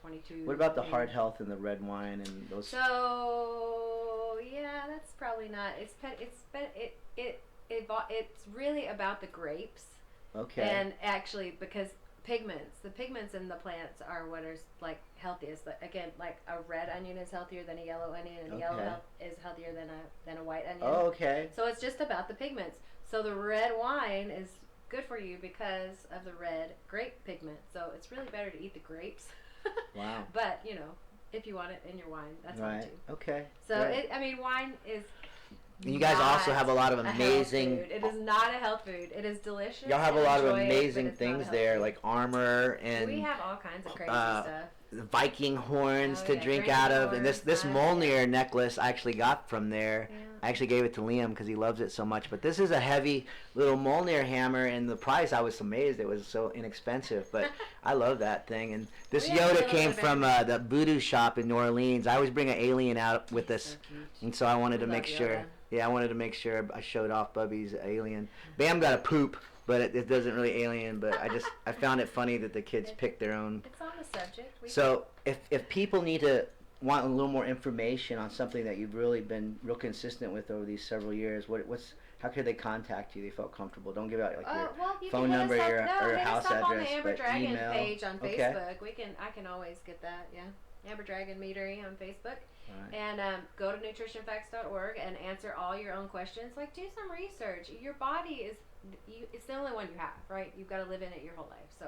22. What about the heart health and the red wine and those? So that's probably not. It's really about the grapes. Okay. And actually, because the pigments in the plants are what are like healthiest. Again, like a red onion is healthier than a yellow onion, and yellow is healthier than a white onion. Oh, okay. So it's just about the pigments. So the red wine is good for you because of the red grape pigment. So it's really better to eat the grapes. Wow. But if you want it in your wine, that's fine too. Okay. So wine is. And you guys also have a lot of amazing. It is not a health food. It is delicious. Y'all have a lot of amazing things there, like armor and. We have all kinds of crazy stuff. Viking horns to drink out of, and this Mjolnir necklace I actually got from there. Yeah. I actually gave it to Liam because he loves it so much. But this is a heavy little Mjolnir hammer, and the price, I was amazed it was so inexpensive. But I love that thing. And this Yoda came from the voodoo shop in New Orleans. I always bring an alien out with us, and so I wanted to make sure. Yoda. Yeah, I wanted to make sure I showed off Bubby's alien. Bam got a poop, but it doesn't really alien. But I found it funny that the kids picked their own. It's on the subject. So if people want a little more information on something that you've really been real consistent with over these several years, how could they contact you? They felt comfortable. Don't give out your phone number, your house address, on the Amber Dragon email. Page on Facebook. I can always get that. Yeah, Amber Dragon Meadery on Facebook. Right. And go to nutritionfacts.org and answer all your own questions. Like, do some research. Your body it's the only one you have, right? You've got to live in it your whole life. So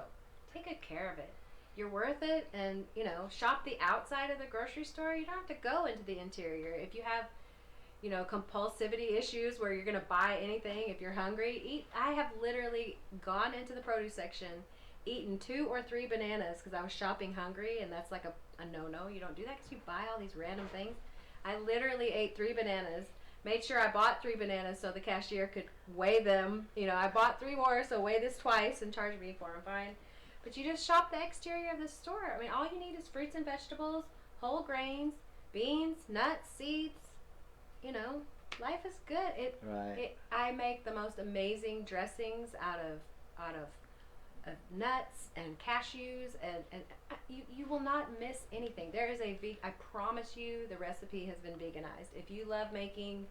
take good care of it. You're worth it. And, shop the outside of the grocery store. You don't have to go into the interior. If you have, compulsivity issues where you're going to buy anything, if you're hungry, eat. I have literally gone into the produce section, eaten 2 or 3 bananas because I was shopping hungry, and that's like a no-no. You don't do that because you buy all these random things. I literally ate 3 bananas, made sure I bought 3 bananas so the cashier could weigh them. I bought 3 more, so weigh this twice and charge me for them, fine. But you just shop the exterior of the store. All you need is fruits and vegetables, whole grains, beans, nuts, seeds. Life is good. I make the most amazing dressings out of nuts and cashews, and you will not miss anything. There is I promise you, the recipe has been veganized. If you love making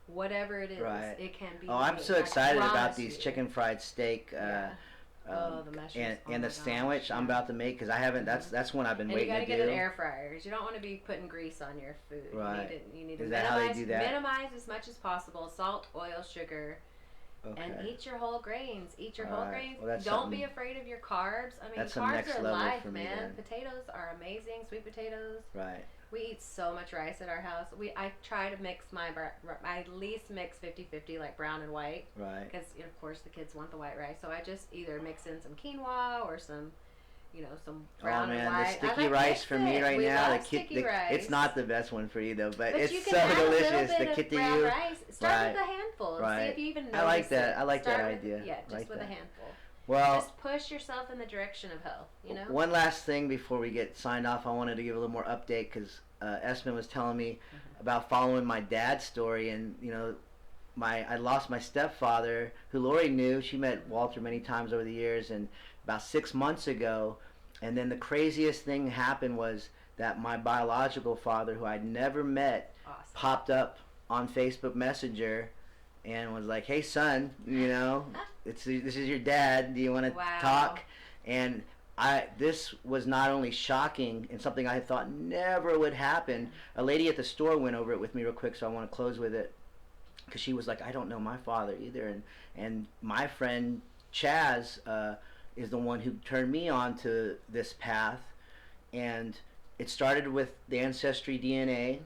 whatever it is, it can be. Oh, I'm so excited about these chicken fried steak. The mushrooms. And the sandwich I'm about to make, because I haven't. That's one I've been waiting to do. And you gotta get an air fryer, because you don't want to be putting grease on your food. Right. You need to Is that how they do that? Minimize as much as possible. Salt, oil, sugar. Okay. And eat your whole grains. Eat your whole grains. Well, don't be afraid of your carbs. I mean, carbs are life, man. Potatoes are amazing. Sweet potatoes. Right. We eat so much rice at our house. I try to mix I at least mix 50-50, like brown and white. Right. Because of course the kids want the white rice, so I just either mix in some quinoa or some brown and white. The sticky rice for me right now. It's not the best one for you though, but it's so delicious. The kitty rice. Start with a handful. And see if you even notice I like that. It. I like that idea. Yeah, just with a handful. Well, just push yourself in the direction of health. One last thing before we get signed off, I wanted to give a little more update, because Esman was telling me about following my dad's story, and I lost my stepfather, who Lori knew. She met Walter many times over the years, and about 6 months ago, and then the craziest thing happened was that my biological father, who I'd never met, popped up on Facebook Messenger and was like, "Hey son, this is your dad. Do you want to talk?" And this was not only shocking and something I thought never would happen. A lady at the store went over it with me real quick, so I want to close with it, because she was like, "I don't know my father either," and my friend Chaz is the one who turned me on to this path, and it started with the Ancestry Dna,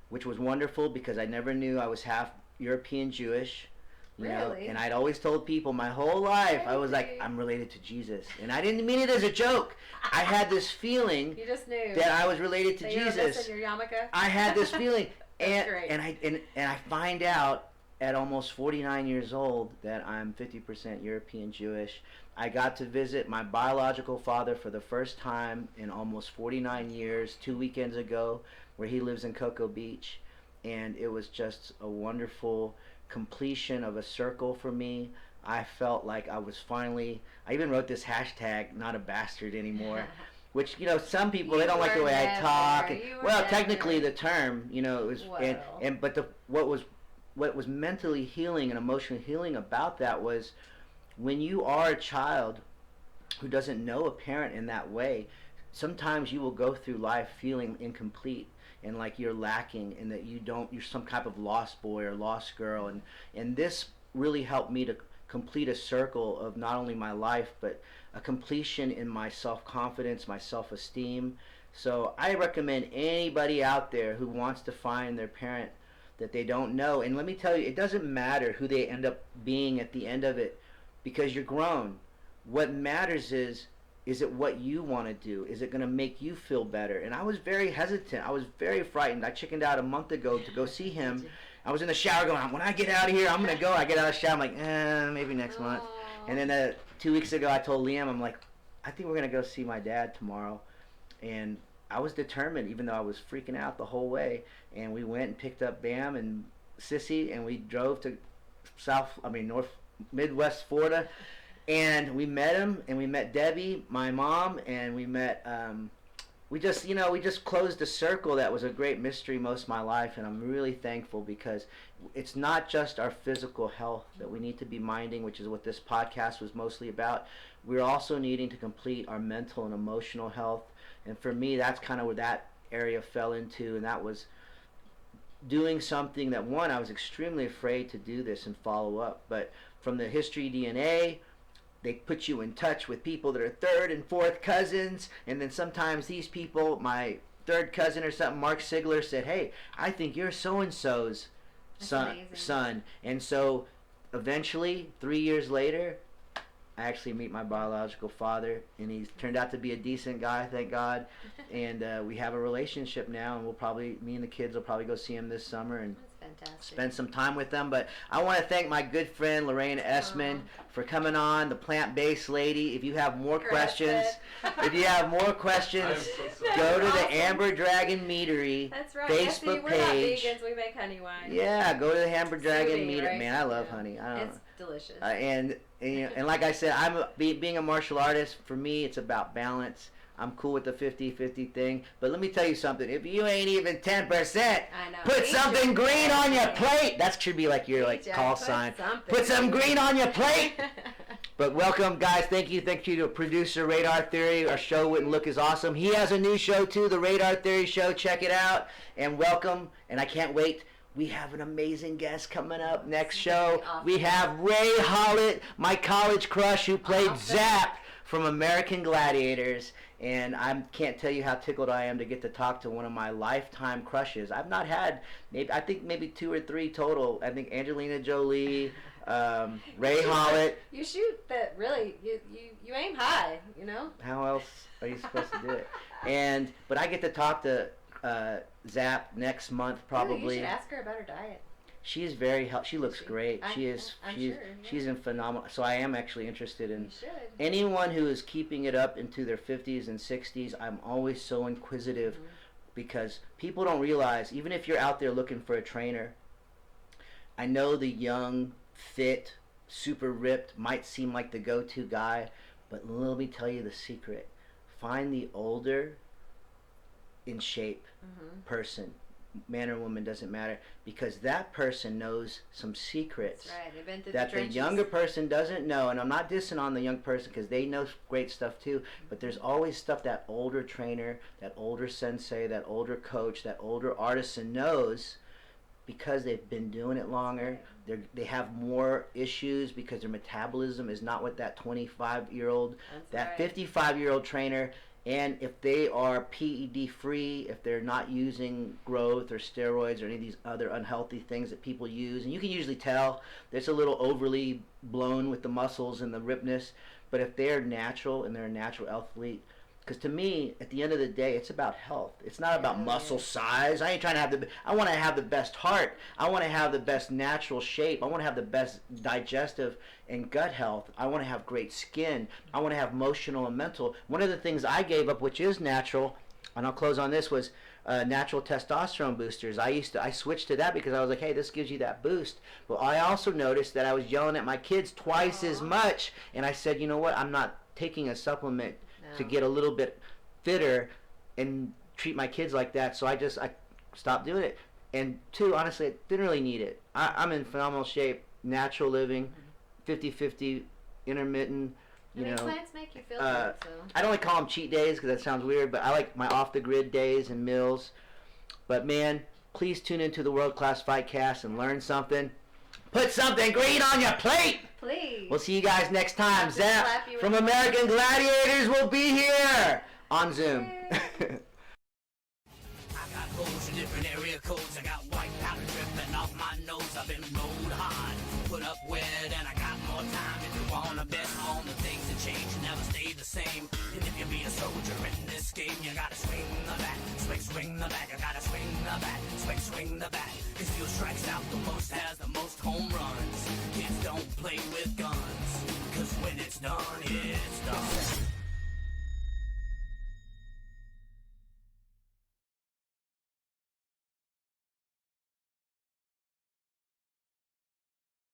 which was wonderful because I never knew I was half European Jewish. Really? And I'd always told people my whole life, I was like, I'm related to Jesus. And I didn't mean it as a joke. I had this feeling you just knew that I was related to Jesus. Your yarmulke? I had this feeling. That's great. And I find out at almost 49 years old that I'm 50% European Jewish. I got to visit my biological father for the first time in almost 49 years 2 weekends ago, where he lives in Cocoa Beach. And it was just a wonderful completion of a circle for me. I felt like I was finally, I even wrote this hashtag, not a bastard anymore, which, some people, they don't like the way I talk. Well, technically the term, it was, but what was mentally healing and emotionally healing about that was, when you are a child who doesn't know a parent in that way, sometimes you will go through life feeling incomplete and like you're lacking, and that you're some type of lost boy or lost girl, and this really helped me to complete a circle of not only my life, but a completion in my self-confidence, my self-esteem. So I recommend anybody out there who wants to find their parent that they don't know, and let me tell you, it doesn't matter who they end up being at the end of it, because you're grown. What matters is it what you want to do? Is it going to make you feel better? And I was very hesitant. I was very frightened. I chickened out a month ago to go see him. I was in the shower going, when I get out of here, I'm going to go. I get out of the shower, I'm like, maybe next month. And then 2 weeks ago, I told Liam, I'm like, I think we're going to go see my dad tomorrow. And I was determined, even though I was freaking out the whole way. And we went and picked up Bam and Sissy, and we drove to Midwest Florida. And we met him, and we met Debbie, my mom, and we met, we just closed a circle that was a great mystery most of my life, and I'm really thankful, because it's not just our physical health that we need to be minding, which is what this podcast was mostly about. We're also needing to complete our mental and emotional health, and for me, that's kind of where that area fell into, and that was doing something that, one, I was extremely afraid to do this and follow up, but from the History DNA, they put you in touch with people that are third and fourth cousins, and then sometimes these people, my third cousin or something, Mark Sigler, said, "Hey, I think you're so-and-so's son." And so eventually, 3 years later, I actually meet my biological father, and he's turned out to be a decent guy, thank God. And we have a relationship now, and me and the kids will probably go see him this summer. And that's fantastic. spend some time with them. But I want to thank my good friend Lori Esman for coming on, the plant-based lady. If you have more questions, go to the Amber Dragon Meadery That's right. Facebook we're page. not vegans. We make honey wine. Yeah, go to the Amber Dragon Meadery. Right? Man, I love honey. I don't It's delicious. and like I said, being a martial artist, for me, it's about balance. I'm cool with the 50-50 thing. But let me tell you something. If you ain't even 10%, put something green on your plate. That should be like your call sign. Put some green on your plate. But welcome, guys. Thank you to producer Radar Theory. Our show wouldn't look as awesome. He has a new show, too, the Radar Theory Show. Check it out. And welcome. And I can't wait. We have an amazing guest coming up next show. Awesome. We have Ray Hollett, my college crush, who played Zap from American Gladiators. And I can't tell you how tickled I am to get to talk to one of my lifetime crushes. I've not had, maybe 2 or 3 total. I think Angelina Jolie, Ray Hollett. You shoot that, really, you aim high, you know? How else are you supposed to do it? But I get to talk to Zap next month probably. You should ask her about her diet. She is very healthy. She looks great. She's in phenomenal. So I am actually interested in anyone who is keeping it up into their 50s and 60s. I'm always so inquisitive because people don't realize, even if you're out there looking for a trainer, I know the young, fit, super ripped might seem like the go-to guy, but let me tell you the secret. Find the older, in shape person. Man or woman, doesn't matter, because that person knows some secrets that the younger person doesn't know. And I'm not dissing on the young person, because they know great stuff too, but there's always stuff that older trainer, that older sensei, that older coach, that older artisan knows, because they've been doing it longer. They have more issues because their metabolism is not what that 25-year-old, that 55-year-old trainer. And if they are PED free, if they're not using growth or steroids or any of these other unhealthy things that people use, and you can usually tell it's a little overly blown with the muscles and the rippedness, but if they're natural and they're a natural athlete, because to me, at the end of the day, it's about health. It's not about muscle size. I ain't trying to have I want to have the best heart. I want to have the best natural shape. I want to have the best digestive and gut health. I want to have great skin. I want to have emotional and mental. One of the things I gave up, which is natural, and I'll close on this, was natural testosterone boosters. I switched to that because I was like, hey, this gives you that boost. But I also noticed that I was yelling at my kids twice as much, and I said, you know what? I'm not taking a supplement to get a little bit fitter and treat my kids like that. So I stopped doing it. And 2, honestly, I didn't really need it. I'm in phenomenal shape, natural living, 50-50, intermittent. Plants make you feel good, so. I don't like call them cheat days because that sounds weird, but I like my off-the-grid days and meals. But man, please tune into the World Class Fightcast and learn something. Put something green on your plate. Please. We'll see you guys next time. Zap from American Gladiators will be here on Zoom. I got holes in different area codes. I got white powder dripping off my nose. I've been rode hard, put up wet, and I got more time. If you wanna bet on the things that change, never stay the same. And if you be a soldier in this game, you gotta swing the bat, swing the bat. You gotta swing the bat, swing the bat. Cause who strikes out the most has the most home runs. Kids don't play with guns, cause when it's done, it's